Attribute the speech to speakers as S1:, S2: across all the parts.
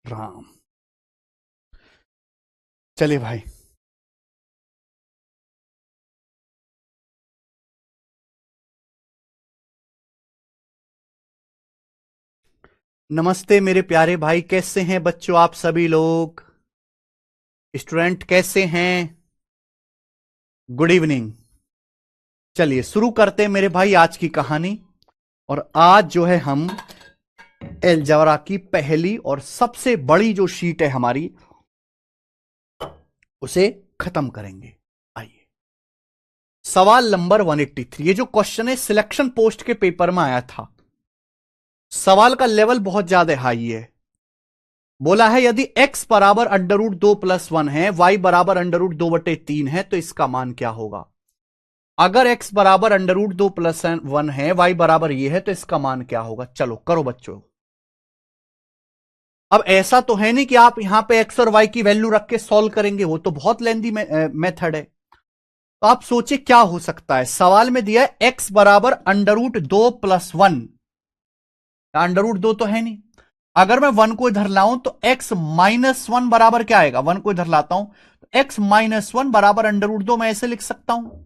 S1: राम। चलिए भाई, नमस्ते मेरे प्यारे भाई, कैसे हैं बच्चों आप सभी लोग? स्टूडेंट कैसे हैं? Good evening. चलिए शुरू करते हैं मेरे भाई आज की कहानी। और आज जो है हम अलजेब्रा की पहली और सबसे बड़ी जो शीट है हमारी, उसे खत्म करेंगे। आइए, सवाल नंबर 183। ये जो क्वेश्चन है सिलेक्शन पोस्ट के पेपर में आया था। सवाल का लेवल बहुत ज्यादा हाई है। बोला है यदि x बराबर अंडर रूट 2+1 है, y बराबर अंडर रूट 2/3 है, तो इसका मान क्या होगा? अगर x बराबर अंडर रूट 2+1 है, y बराबर ये है, तो इसका मान क्या होगा? चलो करो बच्चों। अब ऐसा तो है नहीं कि आप यहां पे x और y की वैल्यू रख के सॉल्व करेंगे, वो तो बहुत लेंदी मेथड है। तो आप सोचिए क्या हो सकता है। सवाल में दिया है x बराबर अंडर रूट 2+1। अंडर रूट 2 तो है नहीं। अगर मैं 1 को इधर लाऊं तो x-1 बराबर क्या आएगा? 1 को इधर लाता हूं तो x-1 बराबर अंडर रूट 2 मैं ऐसे लिख सकता हूं।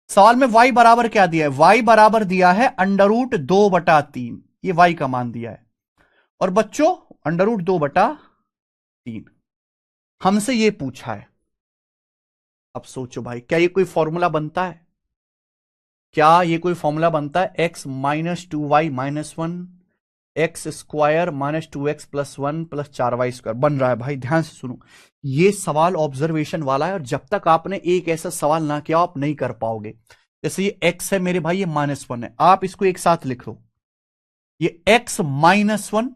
S1: सवाल में y बराबर क्या दिया है? y बराबर दिया है अंडर रूट 2/3। ये y का मान दिया है। और बच्चों अंडर रूट 2/3 हमसे ये पूछा है। अब सोचो भाई, क्या ये कोई फॉर्मूला बनता है? क्या ये कोई फॉर्मूला बनता है? x-2y-1 x square -2x+1 plus 4y² बन रहा है भाई। ध्यान से सुनो, ये सवाल ऑब्जर्वेशन वाला है और जब तक आपने एक ऐसा सवाल ना किया आप नहीं कर पाओगे। जैसे ये x है मेरे भाई, ये -1 है, आप इसको एक साथ लिख लो। ये x-1,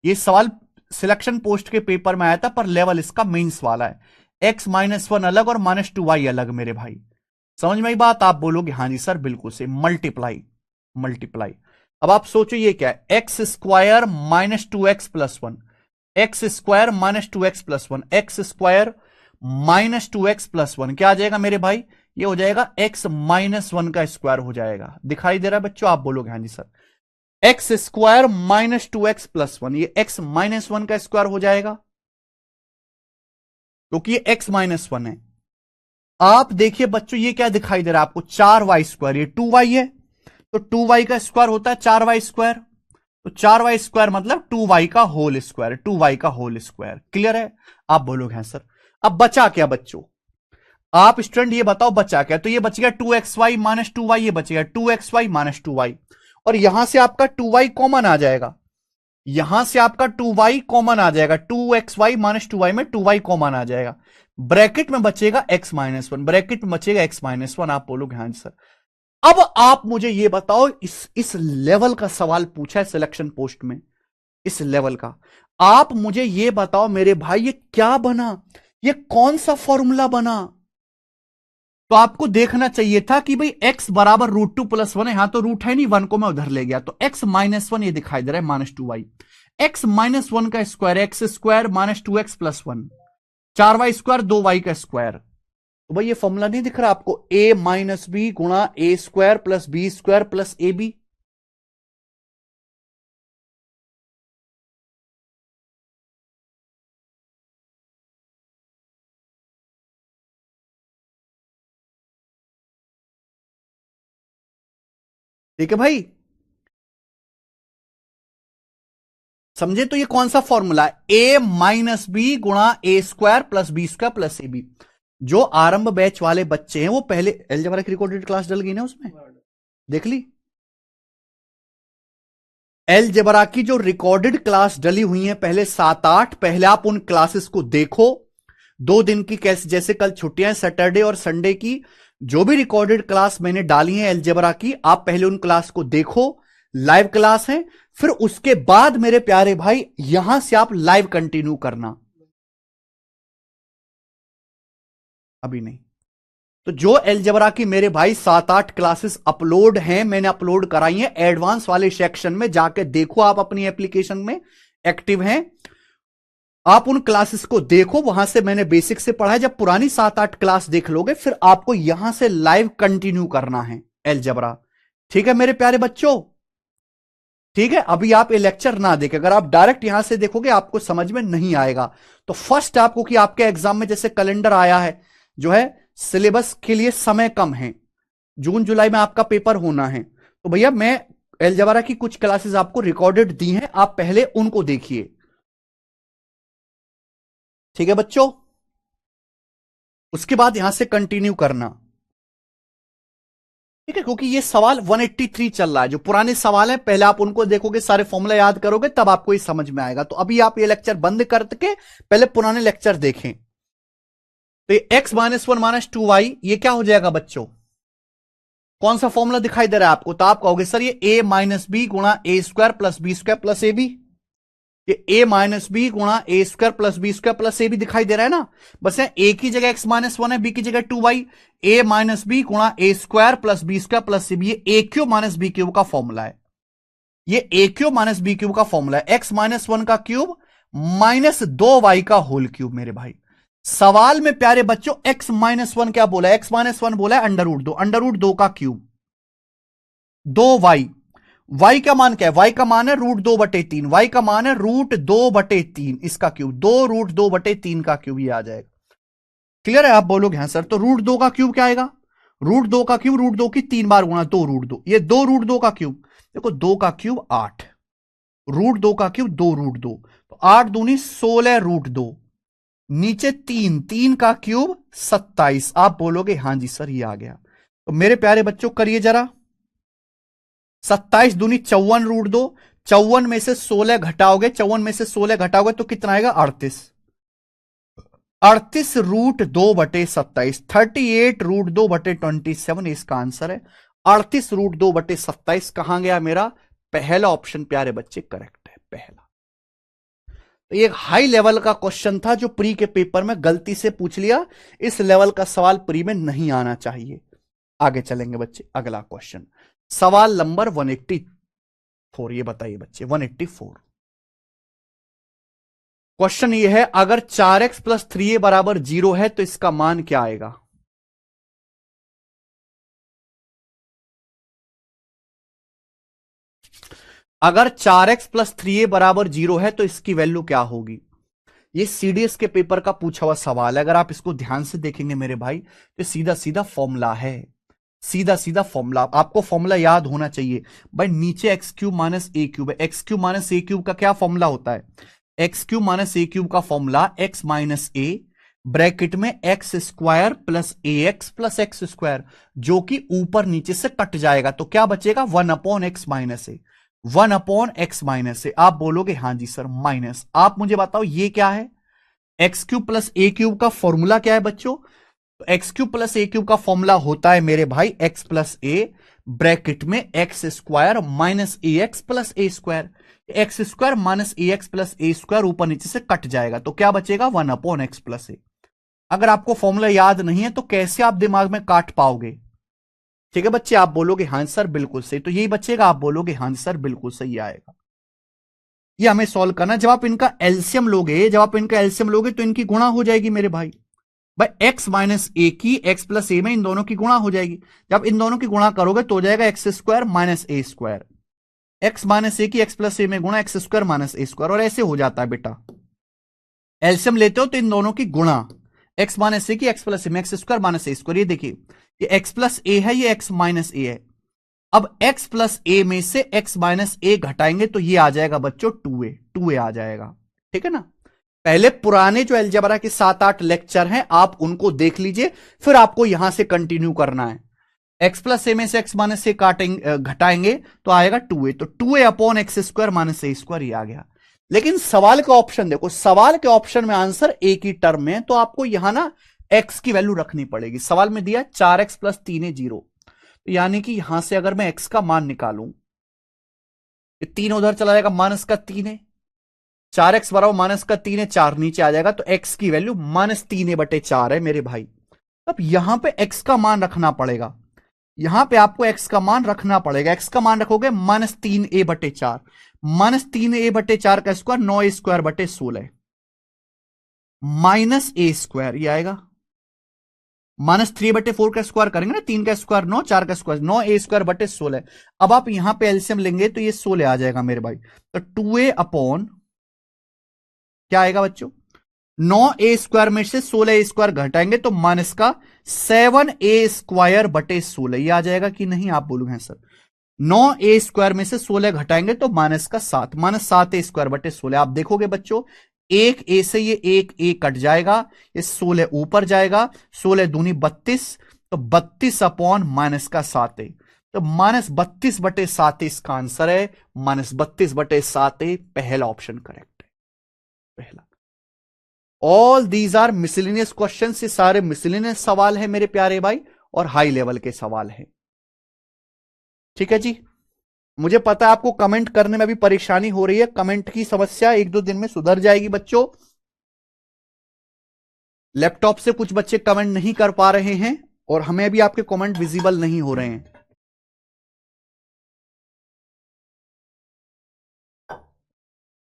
S1: ये सवाल सिलेक्शन पोस्ट के पेपर में आया था पर लेवल इसका मेंस वाला है। x-1 अलग और -2y अलग मेरे भाई। समझ में आई बात? आप बोलोगे हाँ जी सर बिल्कुल से। Multiply multiply. अब आप सोचो ये क्या है? X square -2x+1, x square -2x+1, x square -2x+1 क्या आ जाएगा मेरे भाई? ये हो जाएगा x-1 का स्क्वायर हो जाएगा। दिखाई दे रहा है बच्चों? आप बोलोगे हाँ जी सर। एक्स स्क्वायर -2x+1, ये x-1 का स्क्वायर हो जाएगा क्योंकि ये x-1 है। आप देखिए बच्चों, ये क्या दिखाई दे रहा है आपको? 4y², ये 2y है तो 2y का स्क्वायर होता है 4y²। तो 4y² मतलब 2y का होल स्क्वायर, 2y का होल स्क्वायर। क्लियर है? आप बोलोगे हैं सर। अब बचा क्या बच्चों? आप स्टूडेंट ये बताओ बचा क्या? तो ये बच गया 2xy -2y, ये बच गया 2xy -2y। और यहां से आपका 2y कॉमन आ जाएगा, यहां से आपका 2y कॉमन आ जाएगा, 2xy -2y में 2y कॉमन आ जाएगा। ब्रैकेट में बचेगा x-1, ब्रैकेट में बचेगा x-1। आप बोलोगे हाँ सर। अब आप मुझे यह बताओ, इस लेवल का सवाल पूछा है सिलेक्शन पोस्ट में, इस लेवल का। आप मुझे यह बताओ मेरे भाई, ये क्या बना? ये कौन सा फॉर्मूला बना? तो आपको देखना चाहिए था कि भाई x बराबर √2+1 है। यहां तो रूट है नहीं, 1 को मैं उधर ले गया तो x-1 ये दिखाई दे रहा है -2y। x-1 का square, x square -2x+1, 4y², 2y का स्क्वायर। तो भाई ये फॉर्मूला नहीं दिख रहा आपको? a-b गुणा a² plus b² plus ab। ठीक है भाई, समझे? तो ये कौन सा फॉर्मूला है? a-b गुणा a² plus b² plus ab। जो आरंभ बैच वाले बच्चे हैं वो पहले अलजेब्रा की रिकॉर्डेड क्लास डल गई ना, उसमें देख ली। अलजेब्रा की जो रिकॉर्डेड क्लास डली हुई है पहले 7-8, पहले आप उन क्लासेस को देखो। 2 दिन की कैसे, जैसे कल छुट्टियां सैटरडे और संडे की, जो भी रिकॉर्डेड क्लास मैंने डाली है अलजेब्रा की, आप पहले उन क्लास को देखो। लाइव क्लास है। फिर उसके बाद मेरे प्यारे भाई यहां से आप लाइव कंटिन्यू करना। अभी नहीं। तो जो अलजेब्रा की मेरे भाई 7-8 क्लासेस अपलोड हैं, मैंने अपलोड कराई हैं एडवांस वाले सेक्शन में, जाके देखो। आप अपनी एप्लीकेशन में एक्टिव हैं, आप उन क्लासेस को देखो। वहां से मैंने बेसिक से पढ़ा है। जब पुरानी 7-8 क्लास देख लोगे फिर आपको यहां से लाइव कंटिन्यू करना है अलजेब्रा। ठीक है मेरे प्यारे बच्चों? ठीक है, अभी आप ये लेक्चर ना देखें, अगर आप डायरेक्ट यहां से देखोगे आपको समझ में नहीं आएगा। तो फर्स्ट आपको कि आपके एग्जाम में जैसे कैलेंडर आया है, जो है सिलेबस के लिए समय कम है, जून जुलाई में आपका पेपर होना है, तो भैया मैं अलजेब्रा की कुछ क्लासेस आपको रिकॉर्डेड दी हैं, आप पहले उनको देखिए। ठीक है बच्चों, उसके बाद यहां से कंटिन्यू करना। ठीक है, क्योंकि ये सवाल 183 चल रहा है, जो पुराने सवाल है पहले आप उनको देखोगे, सारे फॉर्मूला याद करोगे, तब आपको ये समझ में आएगा। तो अभी आप ये लेक्चर बंद करके पहले पुराने लेक्चर देखें। तो ये x-1 - 2y ये क्या हो जाएगा बच्चों, कौन सा फॉर्मूला दिखाई दे रहा है आपको? तो आप कहोगे सर ये a - b गुणा a square plus B square plus a b, ये a - b गुणा a square plus B square plus a b दिखाई दे रहा है ना। बस यहाँ a की जगह x-1 है, b की जगह 2y, a - b गुणा a square plus B square plus a b, ये a cube minus b cube का फॉर्मूला है। ये a cube minus b cube का फॉर्मूला है, x-1 का क्यूब माइनस 2y का होल क्यूब। मेरे भाई सवाल में प्यारे बच्चों x-1 क्या बोला है? x-1 बोला है अंडर रूट 2 का क्यूब 2y। y का मान क्या है? y का मान है √2/3, y का मान है √2/3, इसका क्यूब 2√2/3 का क्यूब ये आ जाएगा। क्लियर है? आप बोलोगे हाँ सर, तो √2 का क्यूब क्या आएगा? √2 का क्यूब √2 की 3 बार गुणा 2√2, ये 2√2 का क्यूब, देखो 2 का क्यूब 8, √2 का क्यूब 2√2, तो 8 दूनी 16√2, नीचे 3 का क्यूब 27। आप बोलोगे हाँ जी सर ये आ गया। तो मेरे प्यारे बच्चों करिए जरा, 27 दूनी 54√2, 54 में से 16 घटाओगे, 54 में से 16 घटाओगे तो कितना आएगा? 38, 38√2/27, 38√2/27 इसका आंसर है। 38√2/27 कहां गया मेरा? पहला ऑप्शन प्यारे बच्चे करेक्ट है, पहला। तो ये हाई लेवल का क्वेश्चन था जो प्री के पेपर में गलती से पूछ लिया, इस लेवल का सवाल प्री में नहीं आना चाहिए। आगे चलेंगे बच्चे, अगला क्वेश्चन सवाल नंबर 184, ये बताइए बच्चे 184 क्वेश्चन ये है, अगर 4x प्लस 3a बराबर 0 है तो इसका मान क्या आएगा? अगर 4x प्लस 3a बराबर 0 है तो इसकी वैल्यू क्या होगी? ये सीडीएस के पेपर का पूछा हुआ सवाल है, अगर आप इसको ध्यान से देखेंगे मेरे भाई तो सीधा सीधा फॉर्मूला है, सीधा सीधा फॉर्मूला। आपको फॉर्मूला याद होना चाहिए भाई, नीचे एक्स क्यूब माइनस ए क्यूब है, एक्स क्यूब माइनस ए क्यूब का क्या फॉर्मूला होता है? एक्स क्यूब माइनस ए क्यूब का formula x minus A bracket में एक्स स्क्वायर प्लस ए एक्स प्लस एक्स स्क्वायर, जो कि ऊपर नीचे से कट जाएगा, तो क्या बचेगा? 1/x माइनस ए, 1/x माइनस ए। आप बोलोगे हाँ जी सर माइनस, आप मुझे बताओ ये क्या है? एक्स क्यूब प्लस ए क्यूब का फॉर्मूला क्या है बच्चों? एक्स क्यूब प्लस ए क्यूब का फॉर्मूला होता है मेरे भाई एक्स प्लस ए ब्रैकेट में एक्स स्क्वायर माइनस ए एक्स प्लस ए स्क्वायर, एक्स स्क्वायर माइनस ए एक्स प्लस ए स्क्वायर ऊपर नीचे से कट जाएगा, तो क्या बचेगा? 1/x प्लस ए। अगर आपको फॉर्मूला याद नहीं है तो कैसे आप दिमाग में काट पाओगे? ठीक है बच्चे, आप बोलोगे हाँ सर बिल्कुल सही, तो यही बचेगा, आप बोलोगे हाँ सर बिल्कुल सही आएगा। ये हमें सॉल्व करना, जब आप इनका एलसीएम लोगे, जब आप इनका एलसीएम लोगे तो इनकी गुणा हो जाएगी मेरे भाई। भाई एक्स माइनस ए की एक्स प्लस ए में इन दोनों की गुणा हो जाएगी, जब इन दोनों की गुणा करोगे तो हो जाएगा x square minus a square, x minus ए की एक्स प्लस ए में गुणा x square minus a square, और ऐसे हो जाता है बेटा। एलसीएम लेते हो तो इन दोनों की गुणा, एक्स माइनस ए की एक्स प्लस ए में x square minus a square, ये देखिए ये एक्स प्लस ए है, ये एक्स माइनस ए है। अब x प्लस ए में से x माइनस ए घटाएंगे तो ये आ जाएगा बच्चों 2a आ जाएगा। ठीक है ना? पहले पुराने जो अलजेब्रा के 7-8 लेक्चर हैं आप उनको देख लीजिए, फिर आपको यहां से कंटिन्यू करना है। x प्लस ए में से x माइनस ए काटेंगे घटाएंगे तो आएगा 2a, तो 2a/x square minus a square ये आ गया। लेकिन सवाल का ऑप्शन देखो, सवाल के ऑप्शन में आंसर a की टर्म में, तो आपको यहां ना x की वैल्यू रखनी पड़ेगी। सवाल में दिया 4x प्लस 3a 0, यानी कि यहां से अगर मैं x का मान निकालूं, 3 उधर चला जाएगा, माइनस का 3 है, 4x बराबर माइनस का 3 है, 4 नीचे आ जाएगा, तो x की वैल्यू -3a/4 है मेरे भाई। अब यहां पे x का मान रखना पड़ेगा, यहां पे आपको x का मान रखना पड़ेगा। x का मान रखोगे -3a/4, -3a/4 का square 9a² /16 minus a square ये आएगा, -3/4 का स्क्वायर करेंगे ना, 3 का स्क्वायर 9, 4 का स्क्वायर 9, ए स्क्वायर बटे 16। अब आप यहां पे एलसीएम लेंगे तो ये 16 आ जाएगा मेरे भाई। तो 2a अपॉन क्या आएगा बच्चों, 9a स्क्वायर में से 16a स्क्वायर घटाएंगे तो माइनस का 7a स्क्वायर बटे 16, ये आ जाएगा कि नहीं, आप बोलोगे सर। 9a स्क्वायर में से 16 घटाएंगे तो माइनस का 7, -7a स्क्वायर बटे 16। आप देखोगे बच्चों, एक ए से ये एक ए कट जाएगा, ये 16 ऊपर जाएगा, 16 दूनी 32, तो 32 अपॉन माइनस का 7a, तो -32/7 इसका आंसर है, -32/7a पहला ऑप्शन करेक्ट है, पहला। All these are miscellaneous question, ये सारे मिसलिनियस सवाल है मेरे प्यारे भाई, और हाई लेवल के सवाल है। ठीक है जी, मुझे पता है आपको कमेंट करने में भी परेशानी हो रही है, कमेंट की समस्या 1-2 दिन में सुधर जाएगी बच्चों। लैपटॉप से कुछ बच्चे कमेंट नहीं कर पा रहे हैं और हमें भी आपके कमेंट विजिबल नहीं हो रहे हैं।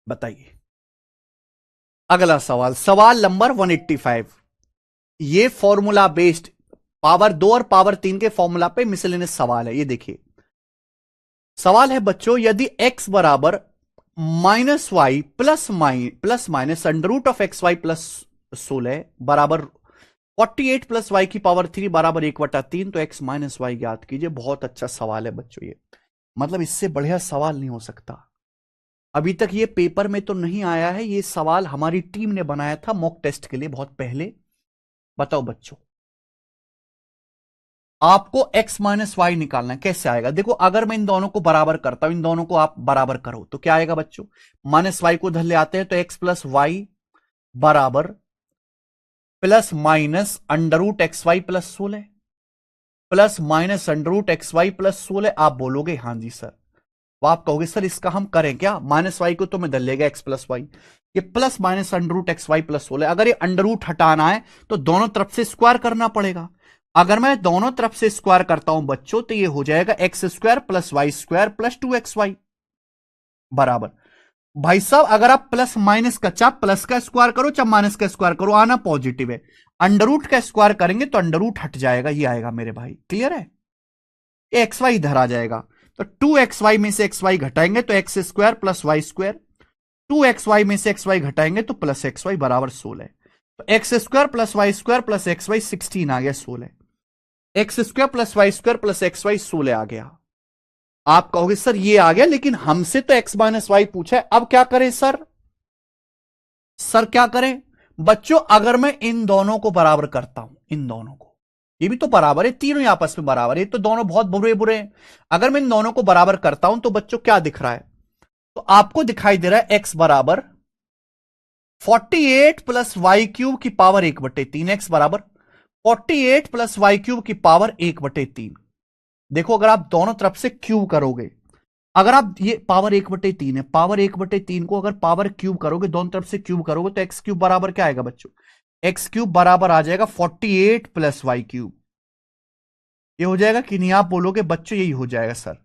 S1: बताइए अगला सवाल, सवाल नंबर 185। ये फॉर्मूला बेस्ड पावर 2 और पावर 3 के फॉर्मूला पे मिसलेनियस सवाल है। ये देखिए सवाल है बच्चों, यदि x बराबर -y plus minus under root of XY plus 16 बराबर 48 प्लस y की पावर 3 बराबर 1/3, तो x माइनस वाई ज्ञात कीजिए। बहुत अच्छा सवाल है बच्चों, ये मतलब इससे बढ़िया सवाल नहीं हो सकता। अभी तक ये पेपर में तो नहीं आया है, ये सवाल हमारी टीम ने बनाया था मॉक टेस्ट के लिए बहुत पहले। बताओ बच्चों, आपको x माइनस वाई निकालना है, कैसे आएगा? देखो अगर मैं इन दोनों को बराबर करता हूं, इन दोनों को आप बराबर करो तो क्या आएगा बच्चों, माइनस वाई को इधर ले आते हैं तो x प्लस वाई बराबर plus minus under root x y plus 16, plus minus under root x y plus 16। आप बोलोगे हाँ जी सर, वो आप कहोगे सर इसका हम करें क्या, माइनस वाई को तो मैं इधर लेगा एक्स प्लस वाई, ये plus minus under root x y plus 16। अगर ये अंडर रूट हटाना है तो दोनों तरफ से स्क्वायर करना पड़ेगा। अगर मैं दोनों तरफ से स्क्वायर करता हूं बच्चों तो ये हो जाएगा x square plus y square plus 2xy बराबर। भाई साहब अगर आप प्लस माइनस का, चाहे प्लस का स्क्वायर करो चाहे माइनस का स्क्वायर करो, आना पॉजिटिव है। अंडर रूट का स्क्वायर करेंगे तो अंडर रूट हट जाएगा, ये आएगा मेरे भाई, क्लियर है। ये एक्स वाई इधर आ जाएगा तो 2xy में से xy घटाएंगे तो x square plus y square, 2xy में से xy घटाएंगे तो प्लस xy बराबर 16। तो x square plus y square plus XY 16 आ गया 16, x square plus y square plus XY 16 आ गया। आप कहोगे सर ये आ गया लेकिन हमसे तो x माइनस वाई पूछा है, अब क्या करें सर? सर क्या करें बच्चों, अगर मैं इन दोनों को बराबर करता हूं, इन दोनों को, ये भी तो बराबर है, तीनों आपस में बराबर है, तो दोनों बहुत बुरे बुरे हैं। अगर मैं इन दोनों को बराबर करता हूं तो बच्चों क्या दिख रहा है, तो आपको दिखाई दे रहा है x बराबर 48 प्लस वाई क्यूब की पावर 1/3, एक्स बराबर 48 प्लस वाई क्यूब की पावर 1/3। देखो अगर आप दोनों तरफ से क्यूब करोगे, अगर आप ये पावर 1/3 है, पावर 1/3 को अगर पावर क्यूब करोगे, दोनों तरफ से क्यूब करोगे तो एक्स क्यूब बराबर क्या आएगा बच्चों, एक्स क्यूब बराबर आ जाएगा 48 प्लस वाई क्यूब। ये हो जाएगा कि नहीं, आप बोलोगे बच्चों यही हो जाएगा सर,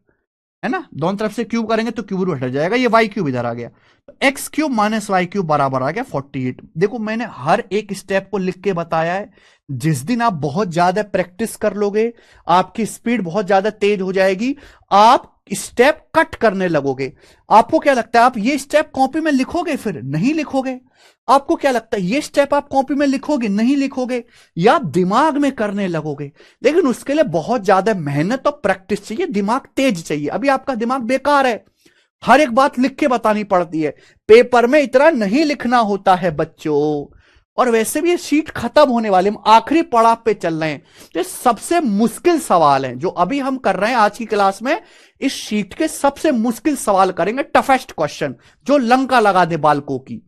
S1: है ना, दोनों तरफ से क्यूब करेंगे तो क्यूब रूट हट जाएगा, ये वाई क्यूब इधर आ गया, तो x cube minus y cube बराबर आ गया 48। देखो मैंने हर एक स्टेप को लिख के बताया है, जिस दिन आप बहुत ज्यादा प्रैक्टिस कर लोगे, आपकी स्पीड बहुत ज्यादा तेज हो जाएगी, आप स्टेप कट करने लगोगे। आपको क्या लगता है आप ये स्टेप कॉपी में लिखोगे? फिर नहीं लिखोगे। आपको क्या लगता है ये स्टेप आप कॉपी में लिखोगे? नहीं लिखोगे, या आप दिमाग में करने लगोगे। लेकिन उसके लिए बहुत ज्यादा मेहनत और प्रैक्टिस चाहिए, दिमाग तेज चाहिए। अभी आपका दिमाग बेकार है, हर एक बात लिख के बतानी पड़ती है, पेपर में इतना नहीं लिखना होता है बच्चों। और वैसे भी ये शीट खत्म होने वाले, हम आखिरी पड़ाव पे चल रहे हैं। तो सबसे मुश्किल सवाल है जो अभी हम कर रहे हैं आज की क्लास में, इस शीट के सबसे मुश्किल सवाल करेंगे, टफेस्ट क्वेश्चन जो लंका लगा दे बालकों की।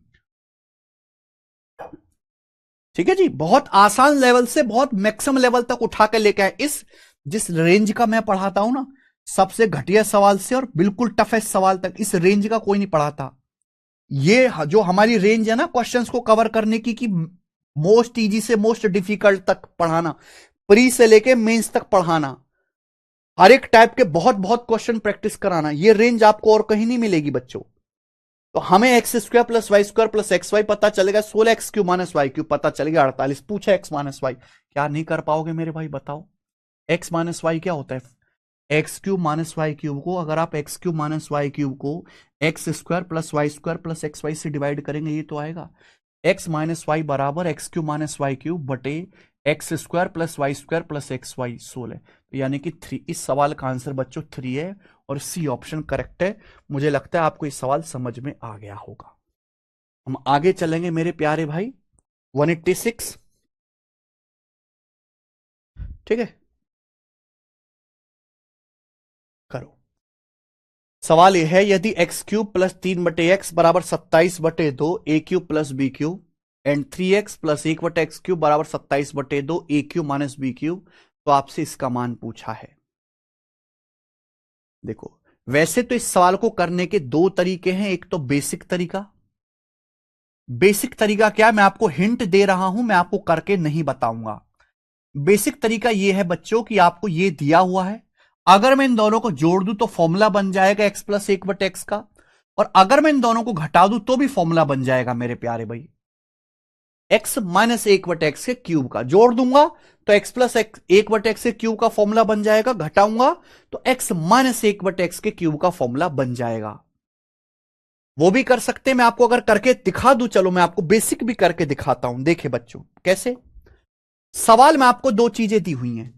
S1: ठीक है जी, बहुत आसान लेवल से बहुत मैक्सिमम लेवल तक उठा के लेके आए। इस जिस रेंज का मैं पढ़ाता हूं ना, सबसे घटिया सवाल से और बिल्कुल टफेस्ट सवाल तक, इस रेंज का कोई नहीं पढ़ाता। ये जो हमारी रेंज है ना क्वेश्चंस को कवर करने की, कि मोस्ट इजी से मोस्ट डिफिकल्ट तक पढ़ाना, प्री से लेके मेंस तक पढ़ाना, हर एक टाइप के बहुत बहुत क्वेश्चन प्रैक्टिस कराना, ये रेंज आपको और कहीं नहीं मिलेगी बच्चों। तो हमें x square plus y square plus x y पता चलेगा, 16 x cube minus y cube पता चलेगा 48। पूछा एक्स माइनस वाई, क्या नहीं कर पाओगे मेरे भाई बताओ। एक्स माइनस वाई क्या होता है? X cube minus y cube को अगर आप x cube minus y cube को x square plus y square plus x y से डिवाइड करेंगे, ये तो आएगा एक्स माइनस वाई बराबर x cube minus y cube बटे x square plus y square plus x y 16। तो यानी कि 3। इस सवाल का आंसर बच्चों 3 है और सी ऑप्शन करेक्ट है। मुझे लगता है आपको इस सवाल समझ में आ गया होगा। हम आगे चलेंगे मेरे प्यारे भाई 186। ठीक है, करो। सवाल यह है, यदि एक्स क्यूब प्लस 3/x बराबर 27/2 a cube plus b cube and 3x plus 1/x cube बराबर 27/2 a cube minus b cube, तो आपसे इसका मान पूछा है। देखो, वैसे तो इस सवाल को करने के दो तरीके हैं। एक तो बेसिक तरीका। बेसिक तरीका क्या, मैं आपको हिंट दे रहा हूं, मैं आपको करके नहीं बताऊंगा। बेसिक तरीका यह है बच्चों कि आपको यह दिया हुआ है, अगर मैं इन दोनों को जोड़ दूं तो फॉर्मूला बन जाएगा x प्लस 1/x का, और अगर मैं इन दोनों को घटा दूं तो भी फॉर्मूला बन जाएगा मेरे प्यारे भाई, x माइनस 1/x के क्यूब का। जोड़ दूंगा तो x प्लस 1/x के क्यूब का फॉर्मूला बन जाएगा, घटाऊंगा तो x माइनस 1/x के क्यूब का फॉर्मूला बन जाएगा। वो भी कर सकते हैं, मैं आपको अगर करके दिखा दूं, चलो मैं आपको बेसिक भी करके दिखाता हूं। देखिए बच्चों कैसे। सवाल में आपको दो चीजें दी हुई हैं,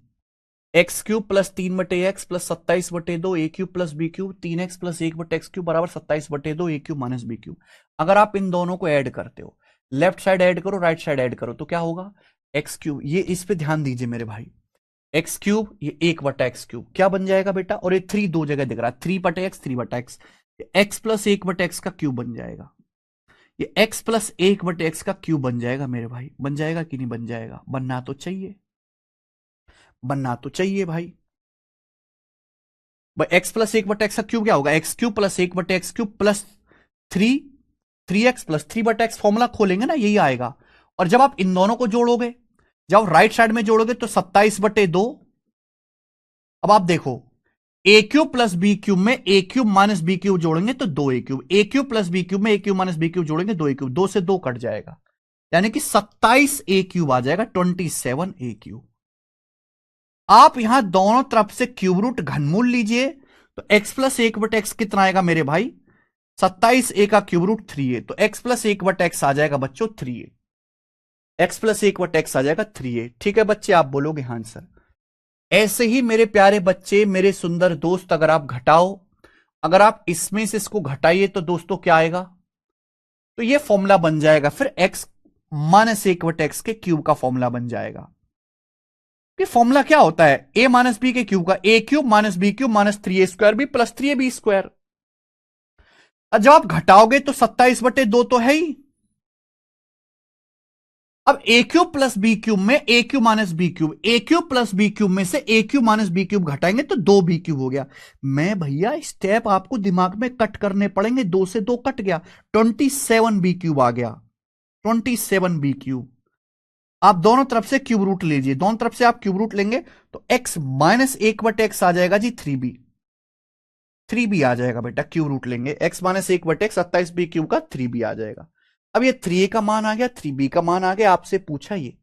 S1: x cube plus 3/x plus 27/2 a cube plus b cube, 3x plus 1/x cube बराबर 27/2 a cube minus b cube. अगर आप इन दोनों को ऐड करते हो, लेफ्ट साइड ऐड करो राइट साइड ऐड करो, तो क्या होगा, एक्स क्यूब, ये इस पे ध्यान दीजिए मेरे भाई, एक्स क्यूब ये 1/x क्यूब क्या बन जाएगा बेटा, और ये 3 दो जगह दिख रहा है, 3/x 3/x, x plus 1/x का क्यूब बन जाएगा, ये x प्लस 1/x का क्यूब बन जाएगा मेरे भाई। बन जाएगा कि नहीं बन जाएगा? बनना तो चाहिए, बनना तो चाहिए भाई। भाई एक्स प्लस 1/x का क्यूब क्या होगा, x cube plus 1/x cube plus 3, 3x plus 3/x, formula खोलेंगे ना यही आएगा। और जब आप इन दोनों को जोड़ोगे, जब राइट साइड में जोड़ोगे तो 27/2। अब आप देखो, ए क्यूब प्लस बी क्यूब में a cube minus b cube जोड़ेंगे तो 2 ए cube, a cube plus b cube में a cube minus b cube जोड़ेंगे 2 ए क्यूब, 2 से 2 कट जाएगा, यानी कि 27 ए क्यूब आ जाएगा, 27 ए क्यूब। आप यहां दोनों तरफ से क्यूब रूट घनमूल लीजिए तो x प्लस 1/x कितना आएगा मेरे भाई, 27 ए का क्यूब रूट 3a, तो x प्लस 1/x आ जाएगा बच्चों 3a, x प्लस 1/x आ जाएगा 3a। ठीक है बच्चे, आप बोलोगे हाँ सर। ऐसे ही मेरे प्यारे बच्चे, मेरे सुंदर दोस्त, अगर आप घटाओ, अगर आप इसमें से इसको घटाइए तो दोस्तों क्या आएगा, तो ये फॉर्मूला बन जाएगा फिर x माइनस 1/x के क्यूब का फॉर्मूला बन जाएगा। ये फॉर्मूला क्या होता है, a माइनस बी के क्यूब का, a cube minus b cube minus 3a square B plus 3ab square. जब आप घटाओगे तो 27/2 तो है ही। अब a cube plus b cube में a cube minus b cube, a cube plus b cube में से a cube minus b cube घटाएंगे तो 2b क्यूब हो गया। मैं भैया स्टेप आपको दिमाग में कट करने पड़ेंगे, 2 से 2 कट गया, 27b क्यूब आ गया, 27b क्यूब। आप दोनों तरफ से क्यूब रूट लीजिए, दोनों तरफ से आप क्यूब रूट लेंगे तो x माइनस 1/x आ जाएगा जी 3b, 3b आ जाएगा बेटा, क्यूब रूट लेंगे x minus 1/x 27b cube का 3b आ जाएगा। अब ये 3a का मान आ गया, 3b का मान आ गया, आपसे पूछा ये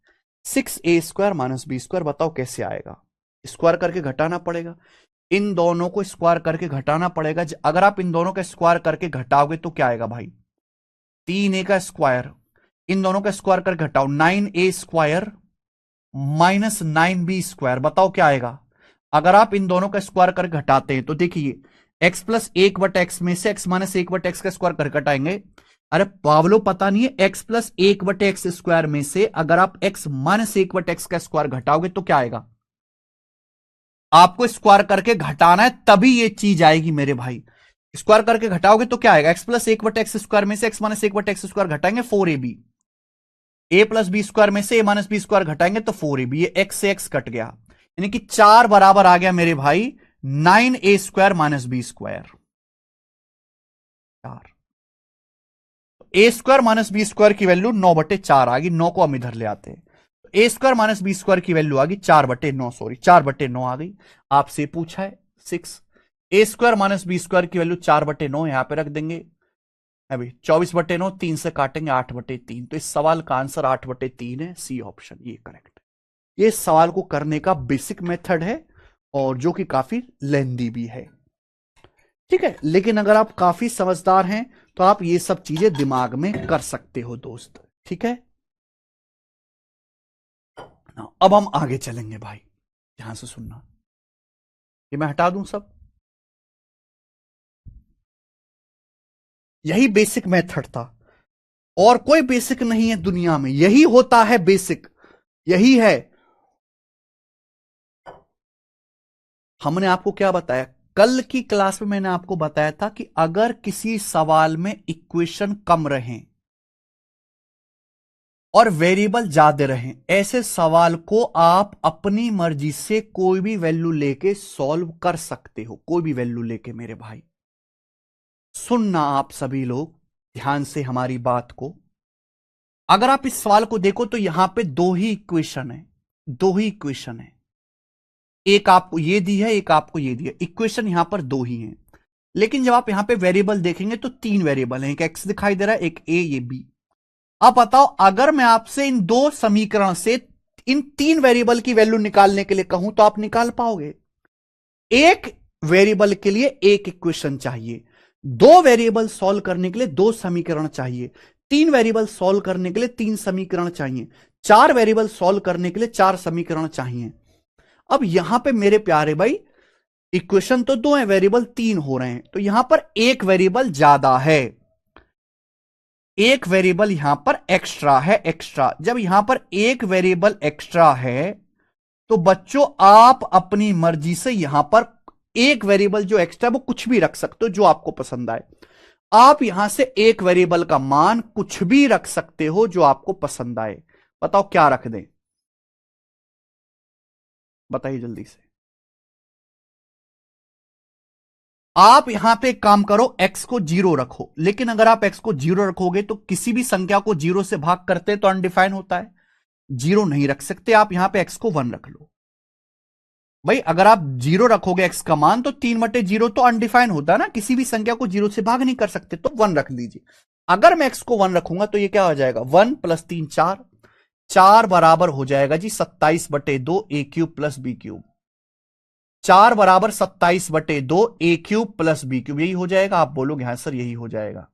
S1: 6a square minus B square, बताओ कैसे आएगा। स्क्वायर करके घटाना पड़ेगा, इन दोनों को स्क्वायर करके घटाना पड़ेगा। अगर आप इन दोनों का स्क्वायर करके घटाओगे तो क्या आएगा भाई, 3a का स्क्वायर, इन दोनों का स्क्वायर करके घटाओ, 9a square minus 9b square, बताओ क्या आएगा। अगर आप इन दोनों का स्क्वायर करके घटाते हैं तो देखिए, x प्लस 1/x में से x माइनस 1/x का स्क्वायर करके घटाएंगे। अरे पावलो पता नहीं है, x प्लस 1/x स्क्वायर में से अगर आप x माइनस 1/x का स्क्वायर घटाओगे तो क्या आएगा, आपको स्क्वायर करके घटाना है तभी ये चीज आएगी मेरे भाई। स्क्वायर करके घटाओगे तो क्या आएगा, x प्लस 1/x स्क्वायर में से x माइनस 1/x स्क्वायर घटाएंगे 4ab, a plus B square में से a माइनस बी स्क्वायर घटाएंगे तो 4ab, ये x से x कट गया, यानी कि 4 बराबर आ गया मेरे भाई 9a square minus B square, 4। A square minus B square की वैल्यू 9/4 आ गई, 9 को हम इधर ले आते हैं, a square minus B square की वैल्यू आ गई 4/9, सॉरी 4/9 आ गई। आपसे पूछा है 6, ए स्क्वायर माइनस बी स्क्वायर की वैल्यू 4/9 यहां पे रख देंगे, अभी 24/9 3 से काटेंगे 8/3, तो इस सवाल का आंसर 8/3 है, सी ऑप्शन, ये करेक्ट है। ये सवाल को करने का बेसिक मेथड है और जो कि काफी लेंदी भी है, ठीक है। लेकिन अगर आप काफी समझदार हैं तो आप ये सब चीजें दिमाग में कर सकते हो दोस्त, ठीक है। अब हम आगे चलेंगे भाई, ध्यान से सुनना, ये मैं हटा दूं सब। यही बेसिक मेथड था और कोई बेसिक नहीं है दुनिया में, यही होता है बेसिक, यही है। हमने आपको क्या बताया कल की क्लास में, मैंने आपको बताया था कि अगर किसी सवाल में इक्वेशन कम रहे और वेरिएबल ज्यादा रहें, ऐसे सवाल को आप अपनी मर्जी से कोई भी वैल्यू लेके सॉल्व कर सकते हो, कोई भी वैल्यू लेके मेरे भाई। सुनना आप सभी लोग ध्यान से हमारी बात को। अगर आप इस सवाल को देखो तो यहां पे दो ही इक्वेशन है, दो ही इक्वेशन है, एक आपको ये दी है, एक आपको ये दी है, इक्वेशन यहां पर दो ही है। लेकिन जब आप यहां पे वेरिएबल देखेंगे तो तीन वेरिएबल हैं, एक एक्स दिखाई दे रहा है, एक ए, ये बी। आप बताओ अगर मैं आपसे इन दो समीकरण से इन तीन वेरिएबल की वैल्यू निकालने के लिए कहूं तो आप निकाल पाओगे? एक वेरिएबल के लिए एक इक्वेशन चाहिए, दो वेरिएबल सॉल्व करने के लिए दो समीकरण चाहिए, तीन वेरिएबल सॉल्व करने के लिए तीन समीकरण चाहिए, चार वेरिएबल सॉल्व करने के लिए चार समीकरण चाहिए। अब यहां पे मेरे प्यारे भाई इक्वेशन तो दो है, वेरिएबल तीन हो रहे हैं, तो यहां पर एक वेरिएबल ज्यादा है, एक वेरिएबल यहां पर एक्स्ट्रा है, एक्स्ट्रा। जब यहां पर एक वेरिएबल एक्स्ट्रा है तो बच्चों आप अपनी मर्जी से यहां पर एक वेरिएबल जो एक्स्ट्रा वो कुछ भी रख सकते हो जो आपको पसंद आए। आप यहां से एक वेरिएबल का मान कुछ भी रख सकते हो जो आपको पसंद आए। बताओ क्या रख दें, बताइए जल्दी से। आप यहां पे एक काम करो, x को 0 रखो, लेकिन अगर आप x को 0 रखोगे तो किसी भी संख्या को 0 से भाग करते तो अनडिफाइन होता है, 0 नहीं रख सकते। आप यहां पे x को 1 रख लो भाई। अगर आप 0 रखोगे x का मान तो 3/0 तो अनडिफाइन होता है ना, किसी भी संख्या को 0 से भाग नहीं कर सकते, तो 1 रख लीजिए। अगर मैं x को 1 रखूंगा तो ये क्या हो जाएगा, 1 + 3 4, 4 बराबर हो जाएगा जी 27/2 a³ + b³। 4 बराबर 27/2 a³ + b³, यही हो जाएगा। आप बोलोगे हाँ सर यही हो जाएगा,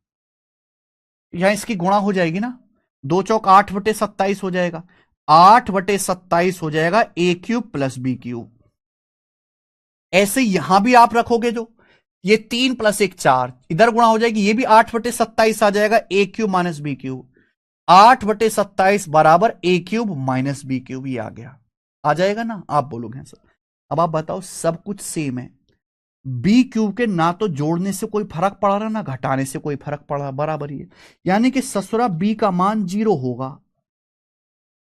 S1: यहां इसकी गुणा हो जाएगी ना, 2 चौक 8/27 हो जाएगा, 8/27 हो जाएगा a³ + b³। ऐसे यहां भी आप रखोगे जो ये 3 + 1 4, इधर गुणा हो जाएगी, ये भी 8/27 आ जाएगा a³ - b³। 8/27 बराबर a³ - b³, ये आ गया, आ जाएगा ना। आप बोलोगे सर। अब आप बताओ सब कुछ सेम है, b³ के ना तो जोड़ने से कोई फर्क पड़ रहा ना घटाने से कोई फर्क पड़ रहा, बराबर ही है। यानी कि ससुरा b का मान 0 होगा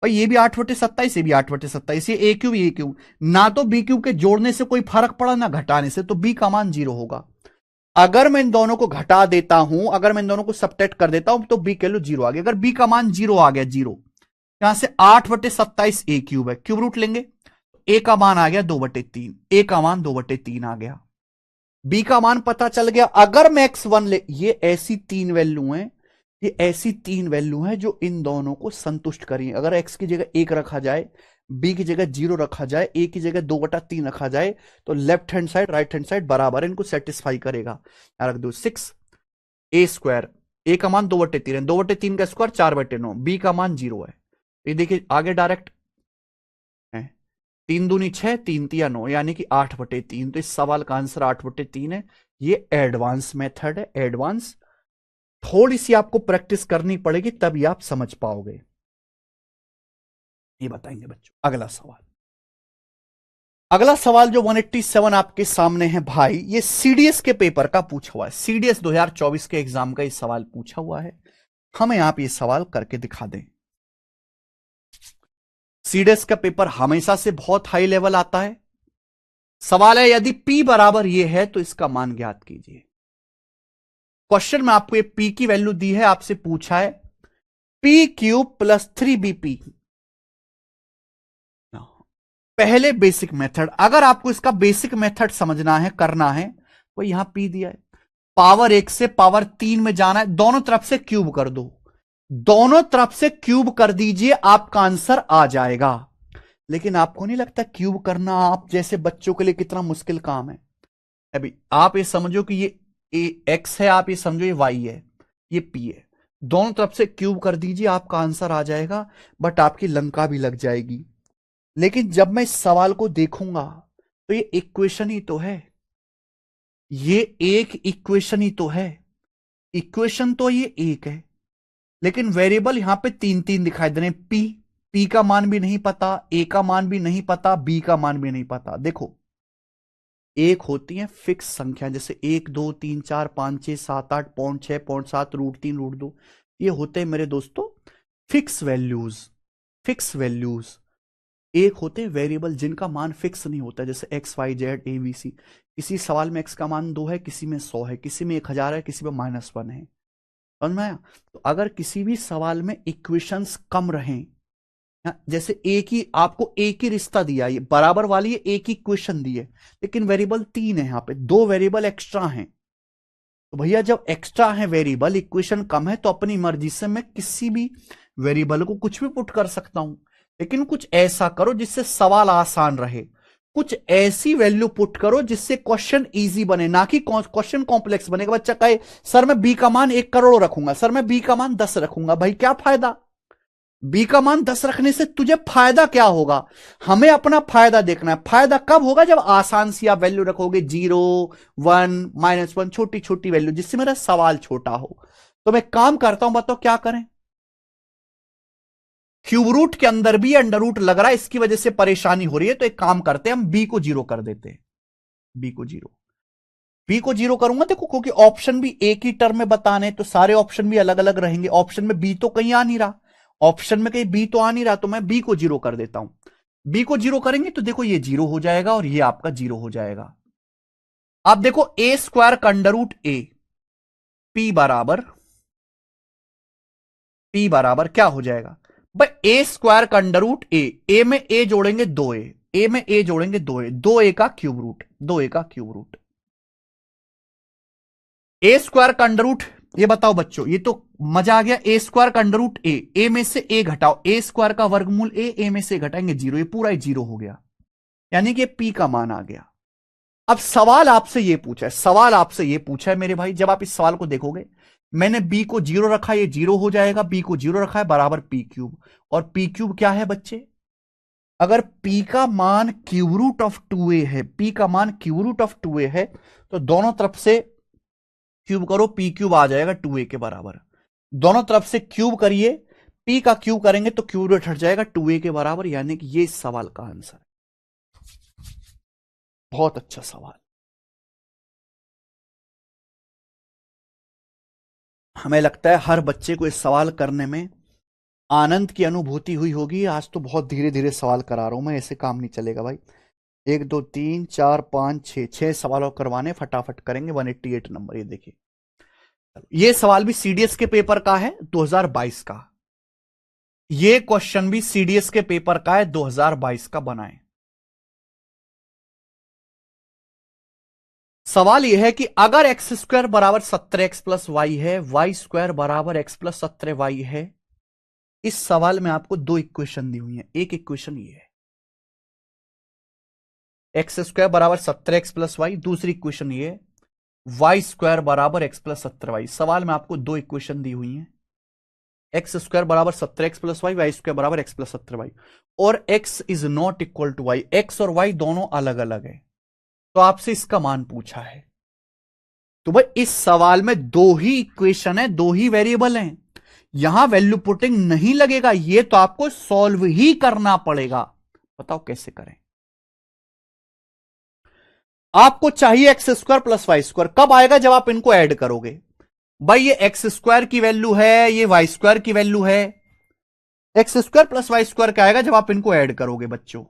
S1: भाई, ये भी 8/27, ये भी 8/27, ये a³ ये a³, ना तो b³ के जोड़ने से कोई फर्क पड़ा ना घटाने से, तो b का मान 0 होगा। अगर मैं इन दोनों को घटा देता हूं, अगर मैं इन दोनों को सबट्रैक्ट कर देता हूं तो b के लो 0 आ गया। अगर b का मान 0 आ गया, 0, यहां से 8/27 a³ है, क्यूब रूट लेंगे, a का मान आ गया 2/3, a का मान 2/3 आ गया, b का मान पता चल गया। अगर मैं x1 ले, ये ऐसी तीन वैल्यू हैं, ये ऐसी तीन वैल्यू हैं जो इन दोनों को संतुष्ट करें। अगर x की जगह 1 रखा जाए, b की जगह 0 रखा जाए, a की जगह 2/3 रखा जाए, तो left hand side right hand side बराबर इनको सेटिस्फाई करेगा। रख दो 6a², a का मान 2/3 है, 2/3 का स्क्वायर 4/9, b का मान 0 है। ये देखिए आगे डायरेक्ट है, 3 दूनी 6, 3 तिया 9, यानी कि 8/3। तो इस सवाल का आंसर 8/3 है। ये एडवांस मेथड है, एडवांस। थोड़ी सी आपको प्रैक्टिस करनी पड़ेगी तभी आप समझ पाओगे। ये बताएंगे बच्चों। अगला सवाल, अगला सवाल जो 187 आपके सामने है भाई, ये सीडीएस के पेपर का पूछा हुआ है, सीडीएस 2024 के एग्जाम का ये सवाल पूछा हुआ है। हमें आप ये सवाल करके दिखा दें। सीडीएस का पेपर हमेशा से बहुत हाई लेवल आता है। सवाल है यदि P बराबर ये है तो इसका मान ज्ञात कीजिए। क्वेश्चन में आपको ये P की वैल्यू दी है, आपसे पूछा है p³ + 3bp। पहले बेसिक मेथड, अगर आपको इसका बेसिक मेथड समझना है, करना है, तो यहां P दिया है। पावर 1 से पावर 3 में जाना है, दोनों तरफ से क्यूब कर दो, दोनों तरफ से क्यूब कर दीजिए, आपका आंसर आ जाएगा। लेकिन आपको नहीं लगता क्यूब करना आप जैसे बच्चों के लिए कितना मुश्किल काम है? अभी आप ये समझो कि ये एक्स है, आप ये समझो ये वाई है, ये पी है, दोनों तरफ से क्यूब कर दीजिए, आपका आंसर आ जाएगा, बट आपकी लंका भी लग जाएगी। लेकिन जब मैं इस सवाल को देखूंगा तो ये इक्वेशन ही तो है, ये एक इक्वेशन ही तो है, इक्वेशन तो ये एक है, लेकिन वेरिएबल यहां पे तीन तीन दिखाई दे रहे हैं। पी का मान भी नहीं पता, ए का मान भी नहीं पता, बी का मान भी नहीं पता। देखो, एक होती है फिक्स संख्या, जैसे 1 2 3 4 5 6 7 8 पॉइंट 6 पॉइंट 7 √3 √2, ये होते हैं मेरे दोस्तों फिक्स वैल्यूज, फिक्स वैल्यूज। एक होते हैं वेरिएबल जिनका मान फिक्स नहीं होता, जैसे x y z a b c. किसी सवाल में एक्स का मान 2 है, किसी में 100 है, किसी में 1000 है, किसी में -1 है। समझ में आया? तो अगर किसी भी सवाल में इक्वेशंस कम रहें, जैसे एक ही आपको एक ही रिश्ता दिया, ये बराबर वाली है, एक ही इक्वेशन दी है, लेकिन वेरिएबल 3 है, यहां पे 2 वेरिएबल एक्स्ट्रा हैं। तो भैया जब एक्स्ट्रा है वेरिएबल, इक्वेशन कम है, तो अपनी मर्जी से मैं किसी भी वेरिएबल को कुछ भी पुट कर सकता हूं। लेकिन कुछ ऐसा करो जिससे सवाल आसान रहे, कुछ ऐसी वैल्यू पुट करो जिससे क्वेश्चन इजी बने, ना कि क्वेश्चन कॉम्प्लेक्स बनेगा। बच्चा कहे सर मैं बी का मान 1 करोड़ रखूंगा, सर मैं बी का मान 10 रखूंगा, भाई क्या फायदा? बी का मान 10 रखने से तुझे फायदा क्या होगा? हमें अपना फायदा देखना है। फायदा कब होगा? जब आसान सी आप वैल्यू रखोगे, 0 1 -1, छोटी छोटी वैल्यू, जिससे मेरा सवाल छोटा हो। तो मैं काम करता हूं, बताओ क्या करें? क्यूब रूट के अंदर भी अंडर रूट लग रहा है, इसकी वजह से परेशानी हो रही है। तो एक काम करते हैं, हम बी को 0 कर देते हैं, बी को 0, बी को 0 करूंगा। देखो, क्योंकि ऑप्शन भी एक ही टर्म में बताने, तो सारे ऑप्शन भी अलग अलग रहेंगे। ऑप्शन में बी तो कहीं आ नहीं रहा, ऑप्शन में कहीं बी तो आ नहीं रहा, तो मैं बी को 0 कर देता हूं। बी को 0 करेंगे तो देखो ये 0 हो जाएगा और ये आपका 0 हो जाएगा। अब देखो ए स्क्वायर का अंडर रूट ए, पी बराबर, पी बराबर क्या हो जाएगा भाई? ए स्क्वायर का अंडर रूट ए में ए जोड़ेंगे 2a, ए में ए जोड़ेंगे 2a, 2a का क्यूब रूट, 2a का क्यूब रूट। ए स्क्वायर का अंडर रूट, ये बताओ बच्चों, ये तो मजा आ गया। ए स्क्वायर का अंडर रूट ए में से ए घटाओ, ए स्क्वायर का वर्गमूल ए में से घटाएंगे 0, ये पूरा 0 हो गया, यानी कि पी का मान आ गया। अब सवाल आपसे ये पूछा है, सवाल आपसे ये पूछा है मेरे भाई, जब आप इस सवाल को देखोगे, मैंने बी को 0 रखा, ये 0 हो जाएगा, बी को 0 रखा है बराबर पी क्यूब। और पी क्यूब क्या है बच्चे? अगर पी का मान क्यूब रूट ऑफ 2a है, पी का मान क्यूब रूट ऑफ 2a है, तो दोनों तरफ से क्यूब करो, पी क्यूब आ जाएगा 2a के बराबर। दोनों तरफ से क्यूब करिए, पी का क्यूब करेंगे तो क्यूब रूट हट जाएगा, 2a के बराबर, यानी कि ये इस सवाल का आंसर है। बहुत अच्छा सवाल। हमें लगता है हर बच्चे को इस सवाल करने में आनंद की अनुभूति हुई होगी। आज तो बहुत धीरे धीरे सवाल करा रहा हूं मैं, ऐसे काम नहीं चलेगा भाई। 1 2 3 4 5 6, 6 सवाल और करवाने, फटाफट करेंगे। 188 नंबर, ये देखिए, ये सवाल भी सीडीएस के पेपर का है 2022 का, ये क्वेश्चन भी सीडीएस के पेपर का है 2022 का बनाए। सवाल यह है कि अगर एक्स स्क्वायर बराबर 17x प्लस वाई है, वाई स्क्वायर बराबर एक्स प्लस 17y है। इस सवाल में आपको दो इक्वेशन दी हुई है, एक इक्वेशन ये है एक्स स्क्वायर बराबर 17x प्लस वाई, दूसरी इक्वेशन ये है वाई स्क्वायर बराबर एक्स प्लस 17y। सवाल में आपको दो इक्वेशन दी हुई है, एक्स स्क्वायर बराबर 17x plus y, y square बराबर एक्स प्लस 17y, और x is not equal to y, x और वाई दोनों अलग अलग है। तो आपसे इसका मान पूछा है। तो भाई इस सवाल में दो ही इक्वेशन है, दो ही वेरिएबल हैं, यहां वैल्यू पुटिंग नहीं लगेगा, ये तो आपको सॉल्व ही करना पड़ेगा। बताओ कैसे करें? आपको चाहिए x square plus y square, कब आएगा? जब आप इनको ऐड करोगे। भाई ये एक्स स्क्वायर की वैल्यू है, ये वाई स्क्वायर की वैल्यू है, x square plus y square क्या आएगा जब आप इनको ऐड करोगे बच्चों?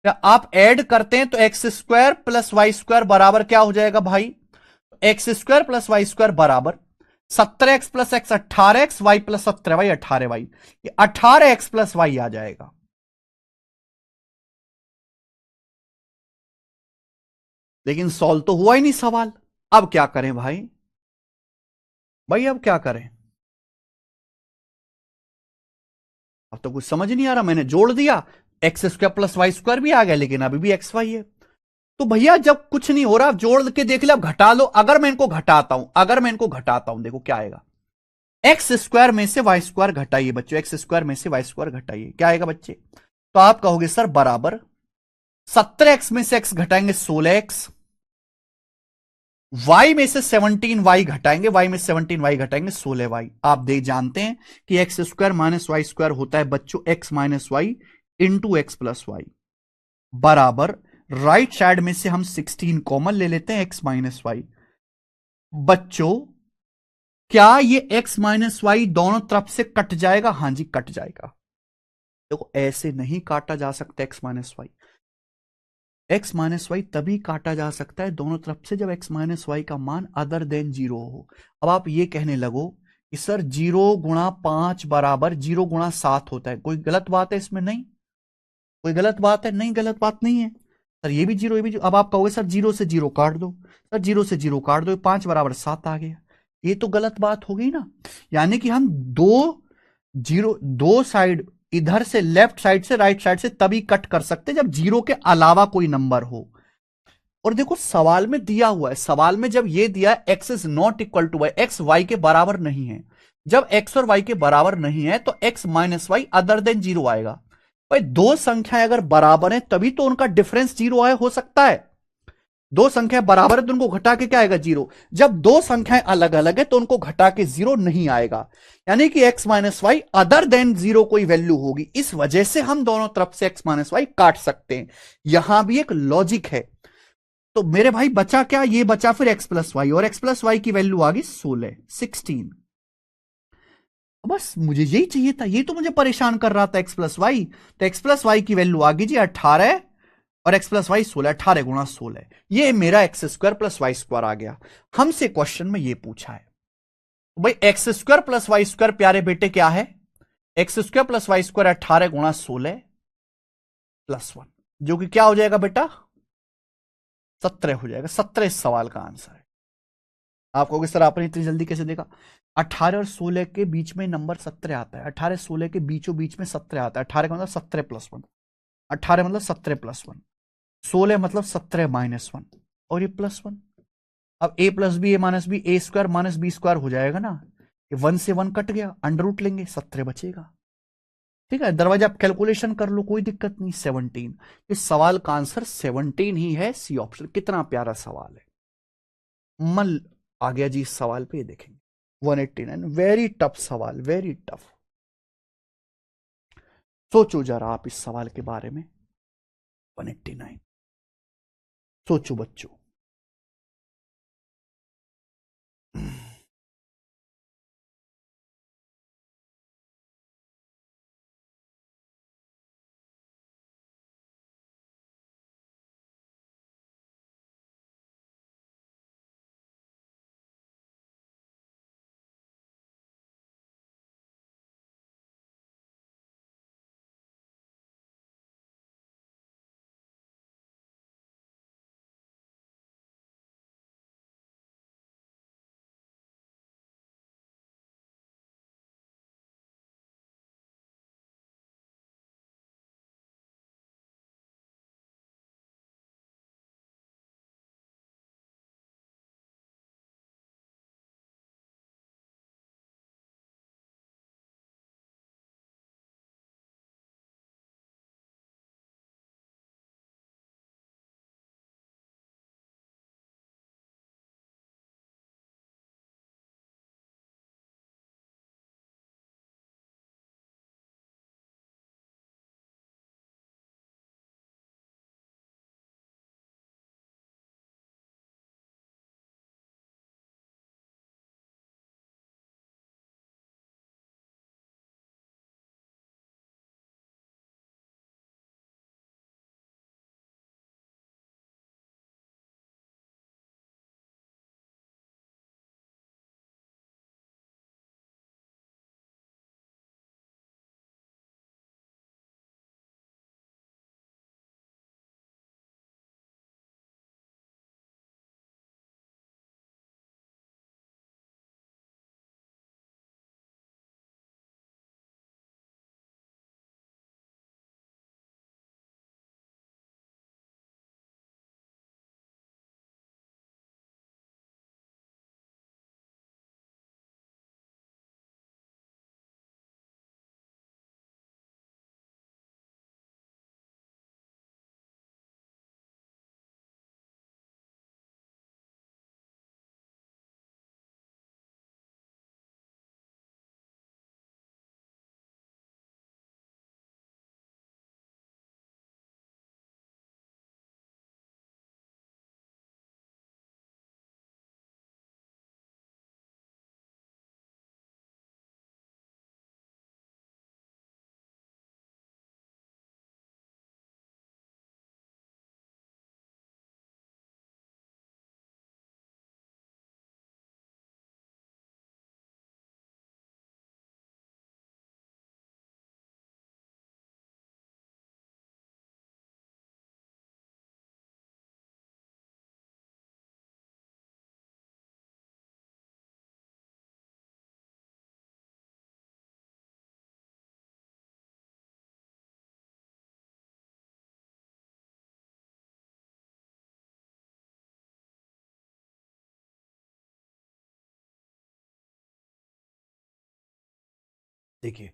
S1: क्या आप ऐड करते हैं तो x square plus y square बराबर क्या हो जाएगा भाई? X square plus y square बराबर 17x plus x 18x, Y plus 17y 18y, ये 18x प्लस वाई आ जाएगा। लेकिन सॉल्व तो हुआ ही नहीं सवाल, अब क्या करें भाई? भाई अब क्या करें? अब तो कुछ समझ नहीं आ रहा। मैंने जोड़ दिया, x square plus y square भी आ गया, लेकिन अभी भी एक्स वाई है। तो भैया जब कुछ नहीं हो रहा, जोड़ के देख लिया, अब घटा लो। अगर मैं इनको घटाता हूं, देखो क्या आएगा। एक्स स्क्वायर में से वाई स्क्वायर घटाइए बच्चों, एक्स स्क्वायर में से वाई स्क्वायर घटाइए, क्या आएगा बच्चे? तो आप कहोगे सर बराबर 17x में से x घटाएंगे 16x, y में से 17y घटाएंगे, y में 17y घटाएंगे 16y। आप दे जानते हैं कि x square minus y square होता है बच्चों x minus y into x plus y, बराबर राइट साइड में से हम 16 कॉमन ले लेते हैं, x माइनस वाई। बच्चों क्या ये x माइनस वाई दोनों तरफ से कट जाएगा? हां जी कट जाएगा। देखो ऐसे नहीं काटा जा सकता x minus y. X minus y तभी काटा जा सकता है दोनों तरफ से जब एक्स माइनस वाई का मान अदर देन जीरो हो। अब आप ये कहने लगो कि सर 0 गुणा 5 बराबर 0 गुणा 7 होता है, कोई गलत बात है इसमें? नहीं कोई गलत बात है, नहीं गलत बात नहीं है सर। ये भी जीरो, ये भी जीरो। अब आप कहोगे सर 0 से 0 काट दो, सर 0 से 0 काट दो, 5 बराबर 7 आ गया। ये तो गलत बात हो गई ना। यानी कि हम दो साइड, इधर से लेफ्ट साइड से राइट साइड से तभी कट कर सकते जब जीरो के अलावा कोई नंबर हो। और देखो सवाल में दिया हुआ है, सवाल में जब ये दिया x is not equal to y, x y के बराबर नहीं है, जब एक्स और वाई के बराबर नहीं है तो x minus y other than zero आएगा। भाई दो संख्याएं अगर बराबर हैं तभी तो उनका डिफरेंस जीरो आए, हो सकता है। दो संख्याएं बराबर है तो उनको घटा के क्या आएगा? जीरो। जब दो संख्याएं अलग अलग है तो उनको घटा के जीरो नहीं आएगा। यानी कि x minus y other than zero कोई वैल्यू होगी, इस वजह से हम दोनों तरफ से एक्स माइनस वाई काट सकते हैं। यहां भी एक लॉजिक है। तो मेरे भाई बचा क्या? ये बचा फिर एक्स प्लस वाई, और एक्स प्लस वाई की वैल्यू आ गई 16। बस मुझे यही चाहिए था, ये तो मुझे परेशान कर रहा था एक्स प्लस वाई। तो एक्स प्लस वाई की वैल्यू आ गई जी 18, और एक्स प्लस वाई 16, 18 गुणा 16, ये मेरा x square plus y square आ गया। हमसे क्वेश्चन में ये पूछा है भाई x square plus y square प्यारे बेटे क्या है? X square plus y square 18 गुणा 16 प्लस 1, जो कि क्या हो जाएगा बेटा? 17 हो जाएगा। 17 इस सवाल का आंसर है। आप कहोगे सर आपने इतनी जल्दी कैसे देखा? 18 और 16 के बीच में नंबर 17 आता है, 18 16 के बीचों बीच में 17 आता है। 18 का मतलब 17 प्लस 1, 18 मतलब 17 प्लस 1, 16 मतलब 17 माइनस 1, और ये +1। अब a plus b a minus b, a square minus B square हो जाएगा ना। ये 1 से 1 कट गया, अंडर रूट लेंगे, 17 बचेगा। ठीक है, दरवाजा आप कैलकुलेशन कर लो, कोई दिक्कत नहीं। 17, इस सवाल का आंसर 17 ही है, सी ऑप्शन। कितना प्यारा सवाल है। मन आ गया जी इस सवाल पे, ये देखेंगे 189। वेरी टफ सवाल, वेरी टफ। सोचो जरा आप इस सवाल के बारे में। 189, सोचो बच्चों। देखिए,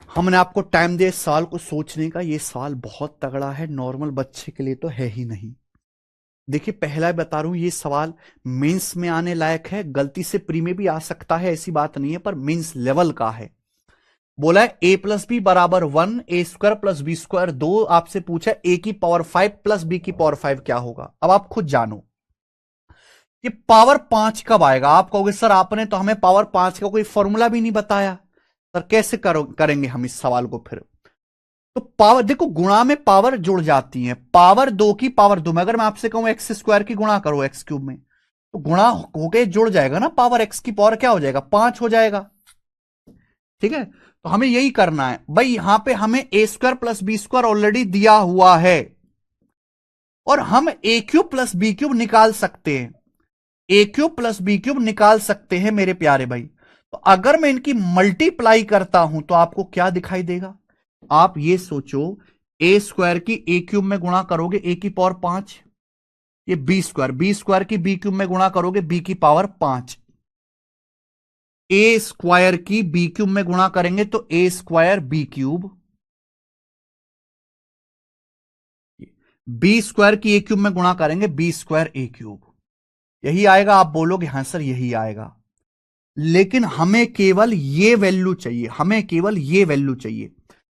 S1: हमने आपको टाइम दिया इस सवाल को सोचने का। ये सवाल बहुत तगड़ा है, नॉर्मल बच्चे के लिए तो है ही नहीं। देखिए, पहला बता रहा हूं, ये सवाल मेंस में आने लायक है, गलती से प्री में भी आ सकता है, ऐसी बात नहीं है, पर मेंस लेवल का है। बोला है ए प्लस बी बराबर 1, ए स्क्वायर प्लस बी स्क्वायर 2। आपसे पूछा ए की पावर 5 प्लस बी की पावर 5 क्या होगा। अब आप खुद जानो कि पावर 5 कब आएगा। आप कहोगे सर आपने तो हमें पावर 5 का कोई फॉर्मूला भी नहीं बताया। सर कैसे करेंगे हम इस सवाल को फिर। तो पावर देखो, गुणा में पावर जुड़ जाती है। पावर 2 की पावर 2 में अगर मैं आपसे कहूं एक्स स्क्वायर की गुणा करो एक्स क्यूब में, तो गुणा होके जुड़ जाएगा ना, पावर एक्स की पावर क्या हो जाएगा, 5 हो जाएगा। ठीक है, तो हमें यही करना है भाई। यहां पे हमें a square plus B square already दिया हुआ है, और हम a cube plus b cube निकाल सकते हैं। A cube plus b cube निकाल सकते हैं मेरे प्यारे भाई। तो अगर मैं इनकी मल्टीप्लाई करता हूं तो आपको क्या दिखाई देगा। आप ये सोचो, ए स्क्वायर की ए क्यूब में गुणा करोगे ए की पावर 5, ये बी स्क्वायर की बी क्यूब में गुणा करोगे बी की पावर 5। ए स्क्वायर की बी क्यूब में गुणा करेंगे तो a square b cube, b square की ए क्यूब में गुणा करेंगे बी स्क्वायर ए क्यूब। यही आएगा। आप बोलोगे हां सर यही आएगा, लेकिन हमें केवल ये वैल्यू चाहिए, हमें केवल ये वैल्यू चाहिए।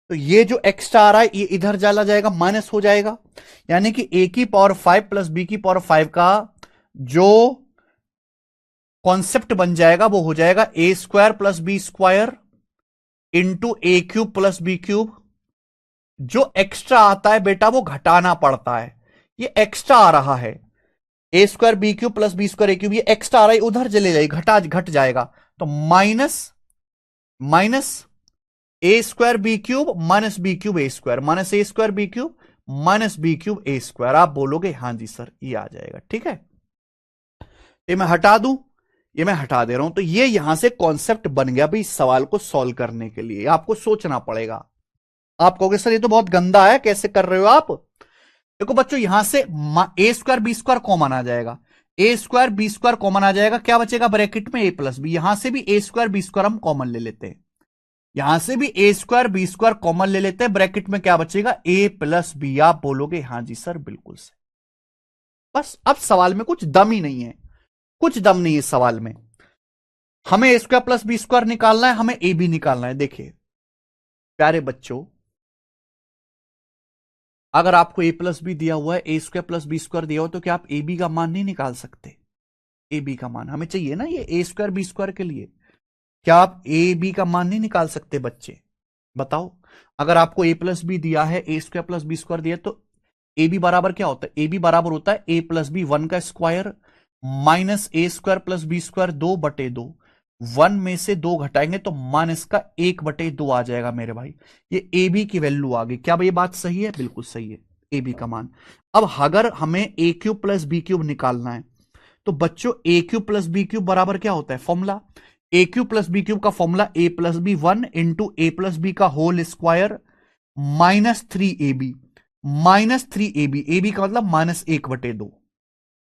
S1: तो ये जो एक्स्ट्रा आ रहा है ये इधर चला जाएगा, माइनस हो जाएगा। यानी कि ए की पावर 5 प्लस बी की पावर 5 का जो कॉन्सेप्ट बन जाएगा वो हो जाएगा a square plus B square into a cube plus b cube. जो एक्स्ट्रा आता है बेटा वो घटाना पड़ता है, ये एक्स्ट्रा आ रहा है। ए square b cube plus B square a cube, ये एक्स्ट्रा आ रहा है, उधर चले जाएगा, घट जाएगा। तो minus minus a square b cube minus b cube a square, minus a square b cube minus b cube a square. आप बोलोगे हां जी सर ये आ जाएगा। ठीक है, ये मैं हटा दूं, ये मैं हटा दे रहा हूं। तो ये यहां से कॉन्सेप्ट बन गया भाई, इस सवाल को सॉल्व करने के लिए आपको सोचना पड़ेगा। आप कहोगे सर ये तो बहुत गंदा है, कैसे कर रहे हो आप। देखो बच्चों, यहां से ए स्क्वायर बी स्क्वायर कॉमन आ जाएगा, a square B square common आ जाएगा, क्या बचेगा ब्रैकेट में ए प्लस बी। यहां से भी ए स्क्वायर बी स्क्वायर हम कॉमन ले लेते हैं, यहां से भी ए स्क्वायर बी स्क्वायर कॉमन ले लेते हैं, ब्रैकेट में क्या बचेगा ए प्लस बी। आप बोलोगे हां जी सर बिल्कुल से। बस अब सवाल में कुछ दम ही नहीं है, कुछ दम नहीं है सवाल में। हमें a square plus B square निकालना है, हमें ए बी निकालना है। देखिए प्यारे बच्चों, अगर आपको ए प्लस बी दिया हुआ है, ए स्क्वायर प्लस बी स्क्वायर दिया हुआ, तो क्या आप ए बी का मान नहीं निकाल सकते। ए बी का मान हमें चाहिए ना, ये ए स्क्वायर बी स्क्वायर के लिए। क्या आप ए बी का मान नहीं निकाल सकते बच्चे, बताओ। अगर आपको ए प्लस बी दिया है, ए स्क्वायर प्लस बी स्क्वायर दिया, तो ए बी बराबर क्या होता है, ए बी बराबर होता है ए प्लस बी 1 का square minus a square plus B square 2/2। 1 में से 2 घटाएंगे तो माइनस का 1/2 आ जाएगा मेरे भाई। ये ए बी की वैल्यू आ गई। क्या भाई ये बात सही है, बिल्कुल सही है, ए बी का मान। अब अगर हमें a cube plus b cube निकालना है, तो बच्चों a cube plus b cube बराबर क्या होता है, formula a cube plus b cube का formula a plus b 1 into a plus B का whole square -3ab, -3ab, a b का मतलब -1/2।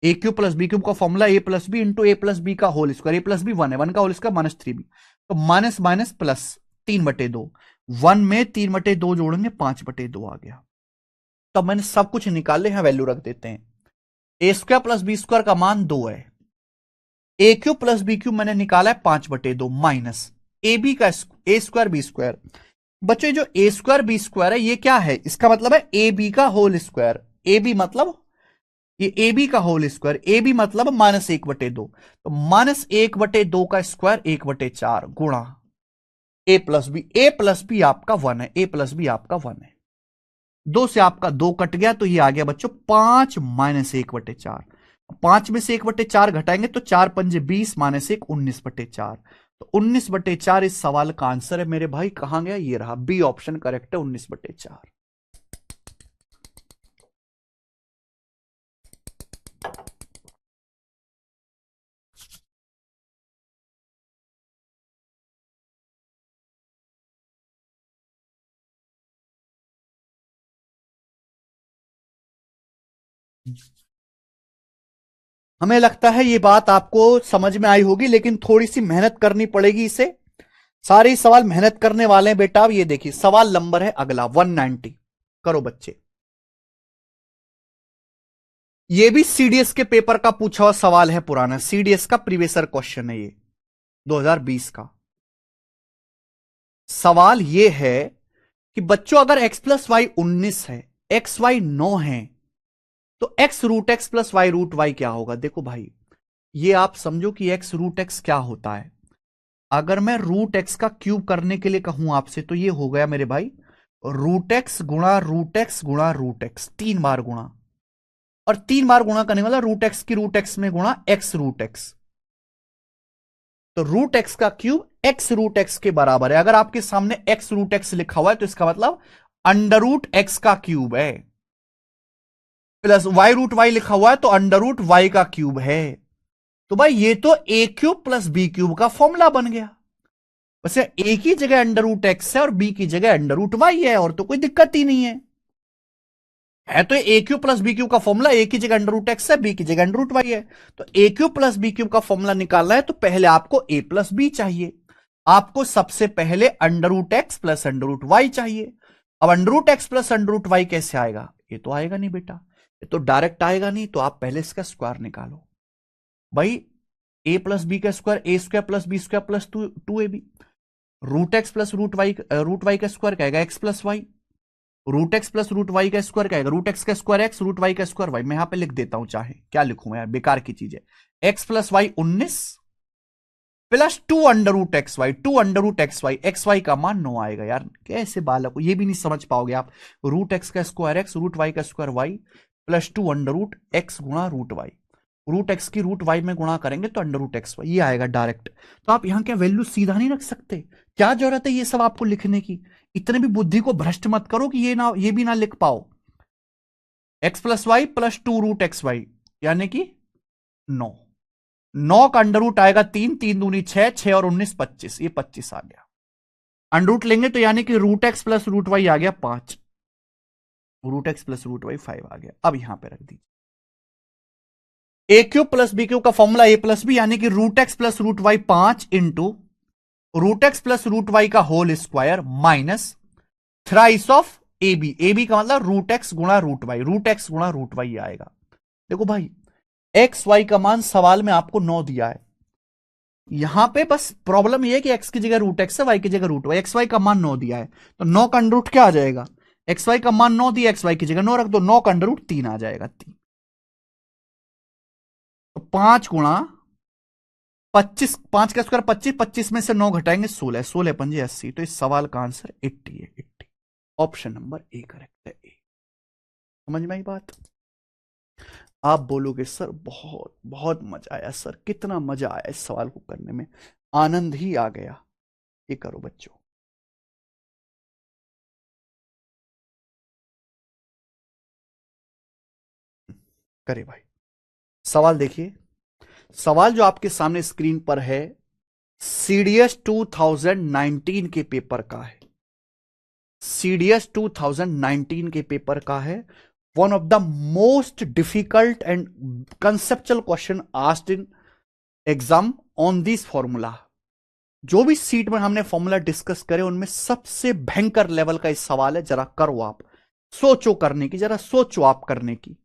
S1: A cube plus b cube का formula a plus b into a plus B का whole square, a plus b 1 है, 1 का whole square -3b, तो minus minus plus 3/2। 1 में 3/2 जोड़ेंगे 5/2 आ गया। तो मैंने सब कुछ निकाले, यहां वैल्यू रख देते हैं। A square plus B square का मान 2 है, ए क्यूब प्लस बी क्यूब मैंने निकाला है 5/2 माइनस ए बी का ए स्क्वायर बी स्क्वायर। बच्चों जो ए स्क्वायर बी स्क्वायर है ये क्या है, इसका मतलब है ए बी का होल स्क्वायर। ए बी मतलब ये ए बी का होल स्क्वायर, ए बी मतलब -1/2, तो -1/2 का स्क्वायर 1/4 गुणा ए प्लस बी। ए प्लस बी आपका 1 है, ए प्लस बी आपका 1 है। 2 से आपका 2 कट गया, तो ये आ गया बच्चों 5 -1/4। 5 में से 1/4 घटाएंगे तो 4 पंजे 20 -1 19/4। तो 19/4 इस सवाल का आंसर है मेरे भाई। कहां गया, ये रहा, बी ऑप्शन करेक्ट है, 19/4। हमें लगता है ये बात आपको समझ में आई होगी, लेकिन थोड़ी सी मेहनत करनी पड़ेगी इसे सारे सवाल मेहनत करने वाले हैं बेटा। अब ये देखिए सवाल नंबर है अगला 190। करो बच्चे। ये भी सीडीएस के पेपर का पूछा हुआ सवाल है, पुराना सीडीएस का प्रीवियसर क्वेश्चन है ये 2020 का। सवाल ये है कि बच्चों अगर x प्लस वाई 19 है, एक्स वाई 9 है, तो x root x plus y root y क्या होगा? देखो भाई, ये आप समझो कि x रूट एक्स क्या होता है। अगर मैं रूट एक्स का क्यूब करने के लिए कहूं आपसे, तो ये हो गया मेरे भाई रूट एक्स गुणा रूट एक्स गुणा रूट एक्स, 3 बार गुणा, और 3 बार गुणा करने वाला रूट एक्स की रूट एक्स में गुणा एक्स रूट एक्स। तो रूट एक्स का क्यूब एक्स रूट एक्स के बराबर है। अगर आपके सामने एक्स रूट एक्स लिखा हुआ है तो इसका मतलब अंडर रूट एक्स का क्यूब है, प्लस वाई रूट वाई लिखा हुआ है तो अंडर रूट वाई का क्यूब है। तो भाई ये तो ए क्यूब प्लस बी क्यूब का फॉर्मूला बन गया। वैसे ए की जगह अंडर रूट एक्स है और बी की जगह अंडर रूट वाई है, और तो कोई दिक्कत ही नहीं है तो ए क्यूब प्लस बी क्यूब का फॉर्मूला, ए की जगह अंडर रूट एक्स है, बी की जगह अंडर रूट वाई है। तो ए क्यूब प्लस बी क्यूब का फॉर्मूला निकालना है तो पहले आपको ए प्लस बी चाहिए। आपको सबसे पहले under root x plus under root y चाहिए। अब under root x plus under root y कैसे आएगा? ये तो आएगा नहीं बेटा, ये तो डायरेक्ट आएगा नहीं, तो आप पहले इसका स्क्वायर निकालो। भाई ए प्लस बी का square a square plus B square plus 2ab। Root x plus root y का स्क्वायर क्या आएगा? X plus y. Root x plus root y का स्क्वायर क्या आएगा? रूट एक्स का स्क्वायर एक्स, रूट वाई का square y. मैं यहां पे लिख देता हूं, चाहे क्या लिखूं यार, बेकार की चीज है। X plus y 19 plus 2 under root x y, 2 under root x y का मान 9 आएगा। यार कैसे बालक को ये भी नहीं समझ पाओगे आप। रूट एक्स का स्क्वायर एक्स, रूट वाई का square y, plus 2 under root x गुणा रूट वाई। रूट एक्स की रूट वाई में गुणा करेंगे तो अंडर रूट एक्स वाई, ये आएगा डायरेक्ट। तो आप यहां क्या वैल्यू सीधा नहीं रख सकते? क्या जरूरत है ये सब आपको लिखने की? इतने भी बुद्धि को भ्रष्ट मत करो कि ये भी ना लिख पाओ। X plus y plus 2 root x y यानी कि 9। 9 का अंडर रूट आएगा 3, 3 दूनी 6, 6 और 19 25, ये 25 आ गया। अंडर रूट लेंगे तो यानी कि root x plus root y आ गया 5, root x plus root y 5 आ गया। अब यहां पे रख दीजिए a cube plus b cube का फॉर्मूला ए प्लस बी, यानी कि root x plus root y 5 into root x plus root y का whole square minus thrice of a b. A b का मतलब रूट एक्स गुणा root y, root x गुणा root Y आएगा। देखो भाई एक्स वाई का मान सवाल में आपको 9 दिया है। यहां पे बस प्रॉब्लम यह है कि एक्स की जगह रूट एक्स है, वाई की जगह रूट वाई। एक्स वाई का मान 9 दिया है तो 9 का अंडर रूट क्या आ जाएगा? एक्स वाई का मान 9 दिया, एक्स वाई की जगह 9 रख दो, 9 का अंडर रूट 3 आ जाएगा, 3। तो 5 गुणा 25, 5 का स्क्वायर 25, 25 में से 9 घटाएंगे 16, 16 पंजे 80। तो इस सवाल का आंसर 80 है, 80। ऑप्शन नंबर ए करेक्ट है, ए। समझ में आई बात? आप बोलोगे सर बहुत बहुत मजा आया, सर कितना मजा आया इस सवाल को करने में, आनंद ही आ गया। ये करो बच्चों। करे भाई सवाल देखिए। सवाल जो आपके सामने स्क्रीन पर है सीडीएस 2019 के पेपर का है। सीडीएस 2019 के पेपर का है। One of the most difficult and conceptual question asked in exam on this formula. जो भी सीट में हमने फॉर्मूला डिस्कस करे उनमें सबसे भयंकर लेवल का इस सवाल है। जरा करो आप, सोचो करने की, जरा सोचो आप करने की।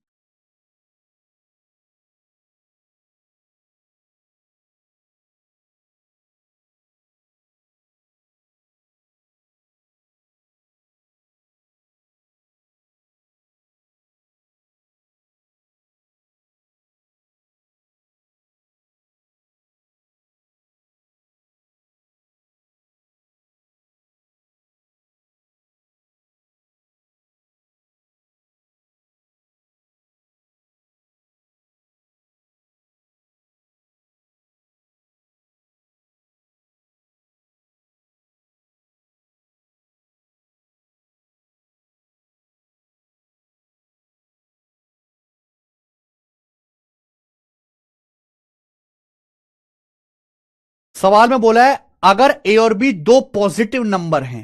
S1: सवाल में बोला है अगर ए और बी दो पॉजिटिव नंबर हैं,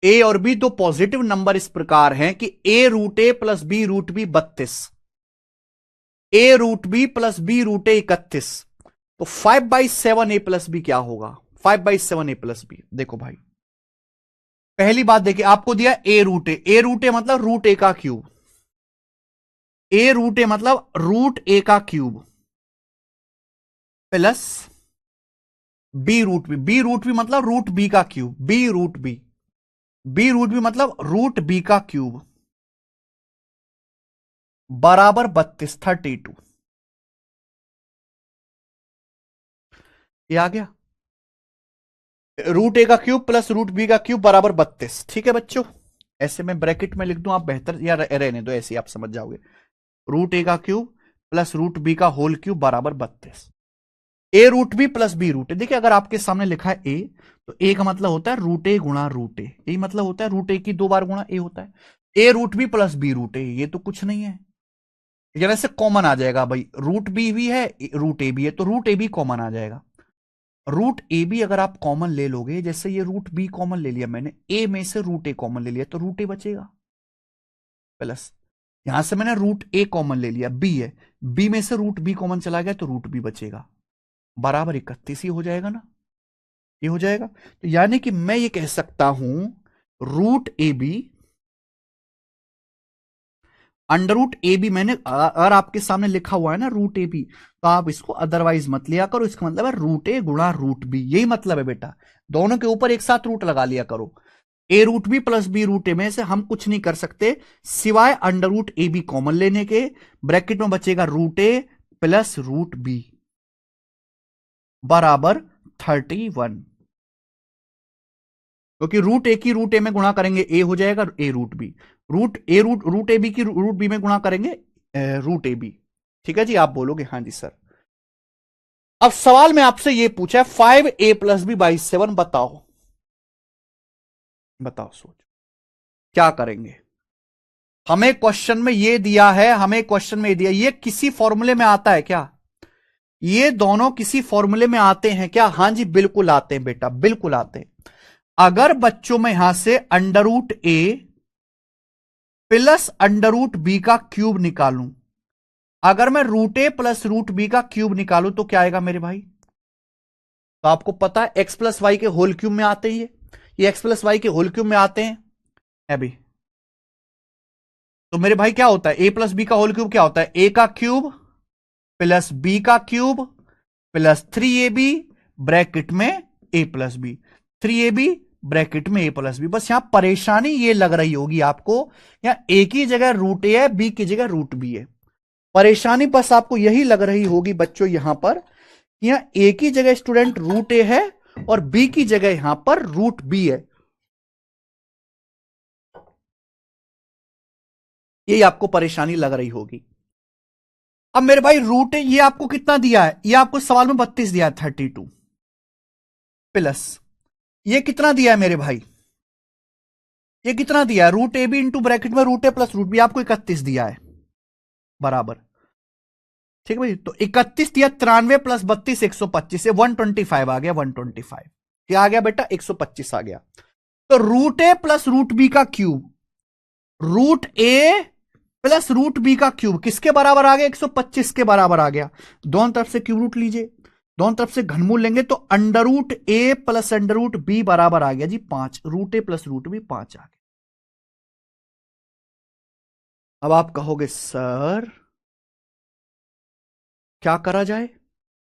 S1: ए और बी दो पॉजिटिव नंबर इस प्रकार हैं कि a root A plus B root b 32, a root B plus B root a 31, तो 5/7 ए प्लस बी क्या होगा? 5/7 a+b। देखो भाई, पहली बात देखिए, आपको दिया ए रूट ए मतलब रूट ए का क्यूब, ए रूट ए मतलब रूट ए का cube plus B root b मतलब रूट बी का क्यूब, बी रूट बी मतलब रूट बी का क्यूब बराबर 32। ये आ गया, रूट ए का क्यूब प्लस रूट बी का क्यूब बराबर 32। ठीक है बच्चों, ऐसे मैं ब्रैकेट में लिख दूं, आप बेहतर या रहने दो, ऐसे आप समझ जाओगे। रूट ए का क्यूब प्लस रूट बी का होल क्यूब बराबर 32। A root B plus B root a, देखिए अगर आपके सामने लिखा है ए, तो ए का मतलब होता है रूट ए गुणा रूट ए, यही मतलब होता है रूट ए की 2 बार गुणा ए होता है। A root B plus B root a, ये तो कुछ नहीं है, जरा से कॉमन आ जाएगा भाई, रूट बी भी है रूट ए भी है, तो रूट ए बी कॉमन आ जाएगा। रूट ए बी अगर आप कॉमन ले लोगे, जैसे ये रूट बी कॉमन ले लिया मैंने, ए में से रूट ए कॉमन ले लिया, तो रूट ए बचेगा प्लस, यहां से मैंने रूट ए कॉमन ले लिया, बी है, बी में से रूट बी कॉमन चला गया तो रूट बी बचेगा, बराबर 31 ही हो जाएगा ना, ये हो जाएगा। तो यानी कि मैं ये कह सकता हूं रूट ए बी अंडर रूट ए बी, मैंने अगर आपके सामने लिखा हुआ है ना रूट ए बी, तो आप इसको अदरवाइज मत लिया करो, इसका मतलब है रूट ए गुणा रूट बी, यही मतलब है बेटा, दोनों के ऊपर एक साथ रूट लगा लिया करो। A root B plus B root A में से हम कुछ नहीं कर सकते सिवाय अंडर रूट ए बी कॉमन लेने के, ब्रैकेट में बचेगा रूट ए प्लस रूट बी बराबर 31, क्योंकि रूट ए की रूट ए में गुणा करेंगे ए हो जाएगा A root B, root A B की रूट बी में गुणा करेंगे रूट ए बी। ठीक है जी, आप बोलोगे हाँ जी सर। अब सवाल में आपसे ये पूछा है 5a+b/7, बताओ बताओ, सोच क्या करेंगे। हमें क्वेश्चन में ये दिया है, हमें क्वेश्चन में ये दिया, ये किसी फॉर्मूले में आता है क्या, ये दोनों किसी फॉर्मूले में आते हैं क्या? हाँ जी बिल्कुल आते हैं बेटा, बिल्कुल आते हैं। अगर बच्चों में यहां से अंडर रूट ए प्लस अंडर रूट बी का क्यूब निकालूं, अगर मैं रूट ए प्लस रूट बी का क्यूब निकालूं तो क्या आएगा मेरे भाई? तो आपको पता है एक्स प्लस वाई के होल क्यूब में आते हैं, ये एक्स प्लस वाई के होल क्यूब में आते हैं अभी। तो मेरे भाई क्या होता है, ए प्लस बी का होल क्यूब क्या होता है, ए का क्यूब प्लस बी का क्यूब प्लस 3ab ब्रैकेट में ए प्लस बी, 3ab ब्रैकेट में ए प्लस बी। बस यहां परेशानी ये लग रही होगी आपको, यहां ए की जगह रूट ए है, बी की जगह रूट बी है, परेशानी बस आपको यही लग रही होगी बच्चों यहां पर, यहां ए की जगह स्टूडेंट रूट ए है और बी की जगह यहां पर रूट बी है, यही आपको परेशानी लग रही होगी। अब मेरे भाई रूट ए ये आपको कितना दिया है, ये आपको सवाल में 32 दिया है, 32 प्लस ये कितना दिया है मेरे भाई, ये कितना दिया है, रूट ए बी इंटू ब्रैकेट में रूट ए प्लस रूट बी, आपको 31 दिया है बराबर। ठीक है भाई, तो 31 दिया, 93 प्लस 32 125 से 125 आ गया, 125 क्या आ गया बेटा, 125 आ गया। तो रूट ए प्लस रूट बी का क्यूब, रूट ए प्लस रूट बी का क्यूब किसके बराबर आ गया, 125 के बराबर आ गया। दोनों तरफ से क्यूब रूट लीजिए, दोनों तरफ से घनमूल लेंगे, तो अंडर रूट ए प्लस अंडर रूट बी बराबर आ गया जी 5, रूट ए प्लस रूट बी 5 आ गया। अब आप कहोगे सर क्या करा जाए,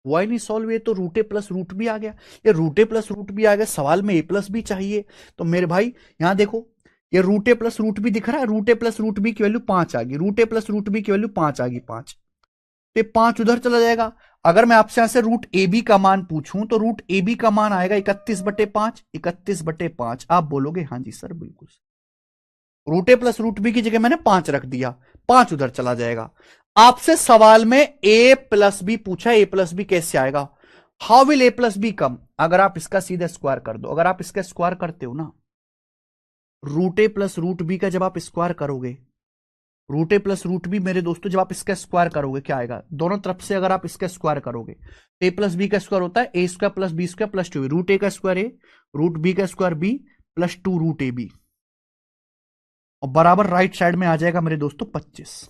S1: हुआ ही नहीं सॉल्व, ये तो रूट ए प्लस रूट बी आ गया, ये रूट ए प्लस रूट बी आ गया, सवाल में ए प्लस बी चाहिए। तो मेरे भाई यहां देखो, ये रूट ए प्लस रूट बी दिख रहा है, रूट ए प्लस रूट बी की वैल्यू 5 आ गई, रूट ए प्लस रूट बी की वैल्यू 5 आ गई, 5 तो 5 उधर चला जाएगा। अगर मैं आपसे यहां से रूट ए बी का मान पूछूं तो रूट ए बी का मान आएगा 31/5, 31/5। आप बोलोगे हाँ जी सर बिल्कुल, रूट ए प्लस रूट बी की जगह मैंने 5 रख दिया, 5 उधर चला जाएगा। आपसे सवाल में ए प्लस बी पूछा, ए प्लस बी कैसे आएगा, how will A plus B come, अगर आप इसका सीधा स्क्वायर कर दो, अगर आप इसका स्क्वायर करते हो ना, रूट ए प्लस रूट बी का जब आप स्क्वायर करोगे, रूट ए प्लस रूट बी मेरे दोस्तों जब आप इसका स्क्वायर करोगे क्या आएगा, दोनों तरफ से अगर आप इसका स्क्वायर करोगे, ए प्लस बी का स्क्वायर होता है ए square plus B square plus 2, root ए का स्क्वायर ए, रूट बी का स्क्वायर बी प्लस 2 रूट ए बी, और बराबर राइट साइड में आ जाएगा मेरे दोस्तों 25।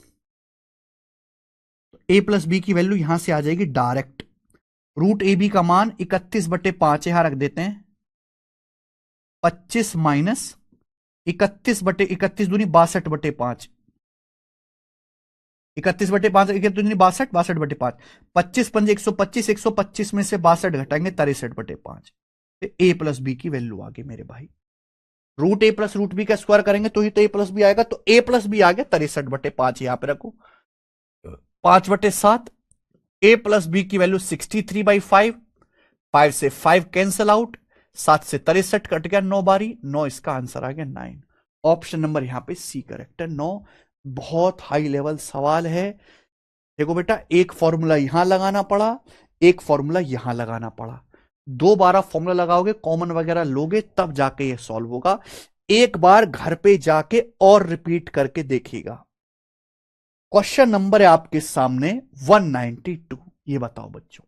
S1: ए प्लस बी की वैल्यू यहां से आ जाएगी डायरेक्ट, रूट ए बी का मान 31/5 यहां रख देते हैं। 25 माइनस 31/31 दूनी 62/5, 31/5, 31 दूनी 62, 62/5, 25 पंजे 125, 125 में से 62 घटाएंगे 63/5। ए प्लस बी की वैल्यू आ गई मेरे भाई। रूट ए प्लस रूट बी का स्क्वायर करेंगे तो ही तो ए प्लस बी आएगा, तो ए प्लस बी आ गया 63/5, यहां पे रखो 5/7। ए प्लस बी की वैल्यू 63/5, 5 से 5 कैंसल आउट, 7 से 63 कट गया, 9 बारी 9, इसका आंसर आ गया 9। ऑप्शन नंबर यहां पे सी करेक्ट है, 9। बहुत हाई लेवल सवाल है। देखो बेटा, एक फॉर्मूला यहां लगाना पड़ा, एक फॉर्मूला यहां लगाना पड़ा, 2 बार फॉर्मूला लगाओगे, कॉमन वगैरह लोगे, तब जाके ये सॉल्व होगा। एक बार घर पे जाके और रिपीट करके देखिएगा। क्वेश्चन नंबर है आपके सामने 192। ये बताओ बच्चों,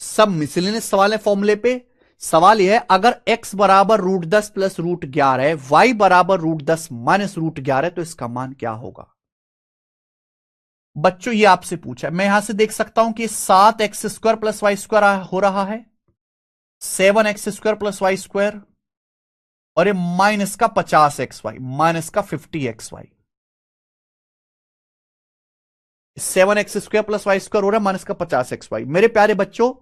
S1: सब मिसलेनियस सवाल है फॉर्मूले पे। सवाल यह है, अगर x बराबर √10 प्लस √11, y बराबर √10 माइनस √11, तो इसका मान क्या होगा? बच्चों ये आपसे पूछा है, मैं यहां से देख सकता हूं कि 7x² प्लस y² हो रहा है, 7x² प्लस y², और ये माइनस का 50xy, माइनस का 50xy, 7x² प्लस y² हो रहा है, माइनस का 50xy। मेरे प्यारे बच्चों,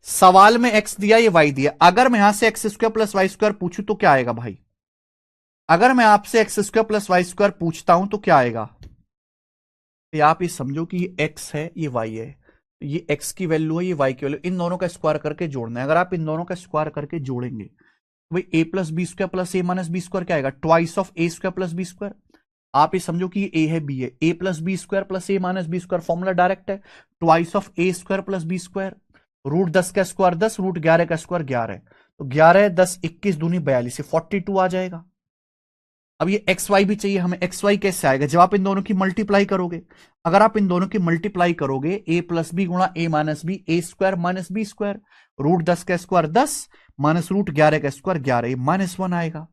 S1: सवाल में x दिया, ये y दिया, अगर मैं यहां से x² प्लस y² पूछूं तो क्या आएगा भाई? अगर मैं आपसे x² प्लस y² पूछता हूं तो क्या आएगा? तो आप ये समझो कि ये x है, ये y है, ये x की वैल्यू है, ये y की वैल्यू, इन दोनों का स्क्वायर करके जोड़ना है। अगर आप इन दोनों का स्क्वायर करके जोड़ेंगे तो भाई a plus B square plus A minus B square क्या आएगा? Twice of A square plus B square. आप ये समझो कि ये a है, b है, a plus B square plus A minus B square, formula direct है, twice of A square plus B square. √10 का स्क्वायर 10, √11 का स्क्वायर 11, तो 11 10 21 दूनी 42 से 42 आ जाएगा। अब ये एक्स वाई भी चाहिए हमें, एक्स वाई कैसे आएगा? जब आप इन दोनों की मल्टीप्लाई करोगे, अगर आप इन दोनों की मल्टीप्लाई करोगे, ए प्लस बी गुणा ए minus b, a square minus B square, √10 का स्क्वायर 10 माइनस √11 का स्क्वायर 11, ये -1 आएगा।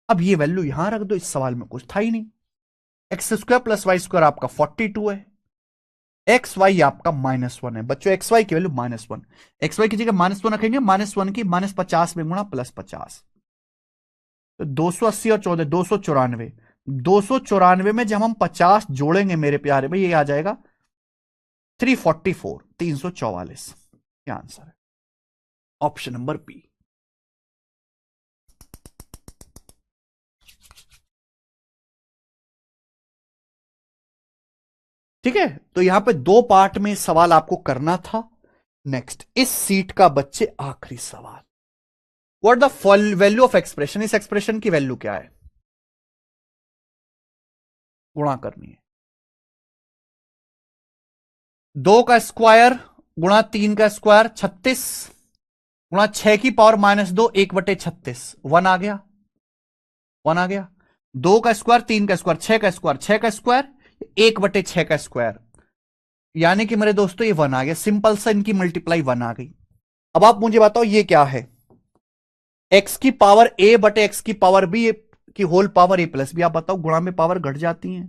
S1: अब ये वैल्यू यहां रख दो, इस सवाल में कुछ था ही नहीं। x² प्लस y² आपका 42 है, एक्स वाई आपका -1 है। बच्चों एक्स वाई की वैल्यू -1, एक्स वाई की जगह -1 रखेंगे, -1 की -50 में गुणा +50, तो 280 और 14 294, 294 में जब हम 50 जोड़ेंगे मेरे प्यारे भाई, ये आ जाएगा 344, 344। क्या आंसर है? Option number b. ठीक है, तो यहां पे 2 पार्ट में सवाल आपको करना था। नेक्स्ट, इस सीट का बच्चे आखिरी सवाल, what the value of expression, इस एक्सप्रेशन की वैल्यू क्या है? गुणा करनी है, 2 का स्क्वायर गुणा 3 का स्क्वायर 36, गुणा 6 की पावर -2, 1/36, 1 आ गया, 1 आ गया। 2 का स्क्वायर 3 का स्क्वायर 6 का स्क्वायर 6 का स्क्वायर 1/6 का स्क्वायर, यानी कि मेरे दोस्तों ये 1 आ गया। सिंपल सा इनकी मल्टीप्लाई 1 आ गई। अब आप मुझे बताओ ये क्या है? x की पावर a बटे x की पावर b की whole power a plus b. आप बताओ, गुणा में पावर घट जाती है,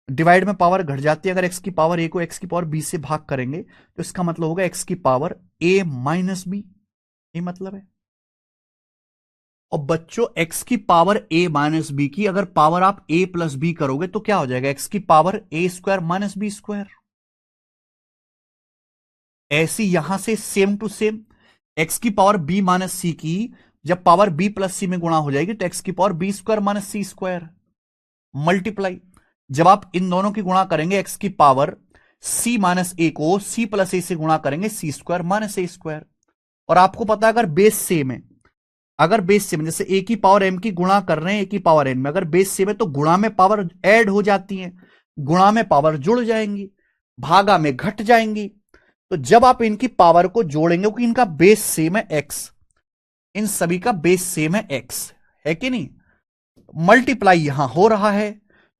S1: डिवाइड में पावर घट जाती है। अगर x की पावर a को x की पावर b से भाग करेंगे तो इसका मतलब होगा x की पावर a माइनस बी, ये मतलब है। और बच्चों x की पावर a माइनस बी की अगर पावर आप a प्लस बी करोगे तो क्या हो जाएगा? x की power a² minus B square. ऐसी यहां से सेम टू सेम x की पावर b माइनस सी की जब पावर b प्लस सी में गुणा हो जाएगी तो x की पावर b² माइनस सी स्क्वायर मल्टीप्लाई। जब आप इन दोनों की गुणा करेंगे, x की पावर c माइनस ए को c प्लस ए से गुणा करेंगे, c² माइनस ए स्क्वायर। और आपको पता है अगर बेस सेम है, अगर बेस सेम, जैसे a की पावर m की गुणा कर रहे हैं a की पावर n में, अगर बेस सेम है तो गुणा में पावर ऐड हो जाती है, गुणा में पावर जुड़ जाएंगी, भागा में घट जाएंगी। तो जब आप इनकी पावर को जोड़ेंगे, क्योंकि इनका बेस सेम है x, इन सभी का बेस सेम है x, है कि नहीं? मल्टीप्लाई यहां हो रहा है,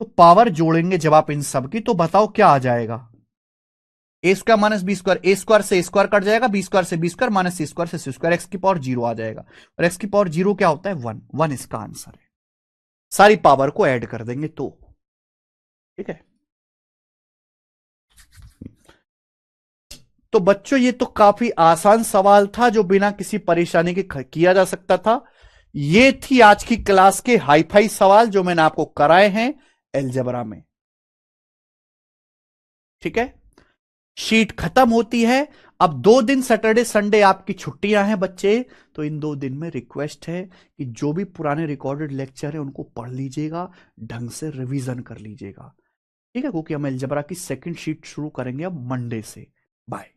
S1: तो पावर जोड़ेंगे जब आप इन सब की, तो बताओ क्या आ जाएगा? a² minus B square, a square से स्क्वायर कट जाएगा, बी स्क्वायर से बी स्क्वायर माइनस सी स्क्वायर से सी स्क्वायर, एक्स की पावर 0 आ जाएगा। और एक्स की पावर 0 क्या होता है? 1, 1 इसका आंसर है। सारी पावर को ऐड कर देंगे तो, ठीक है। तो बच्चों ये तो काफी आसान सवाल था जो बिना किसी परेशानी के किया जा सकता था। ये थी आज की क्लास के हाई फाई सवाल जो मैंने आपको कराए हैं अलजेब्रा में। ठीक है, शीट खत्म होती है। अब 2 दिन सैटरडे संडे आपकी छुट्टियां हैं बच्चे, तो इन 2 दिन में रिक्वेस्ट है कि जो भी पुराने रिकॉर्डेड लेक्चर है उनको पढ़ लीजिएगा, ढंग से रिवीजन कर लीजिएगा। ठीक है, क्योंकि हम अलजेब्रा की सेकंड शीट शुरू करेंगे अब मंडे से। बाय।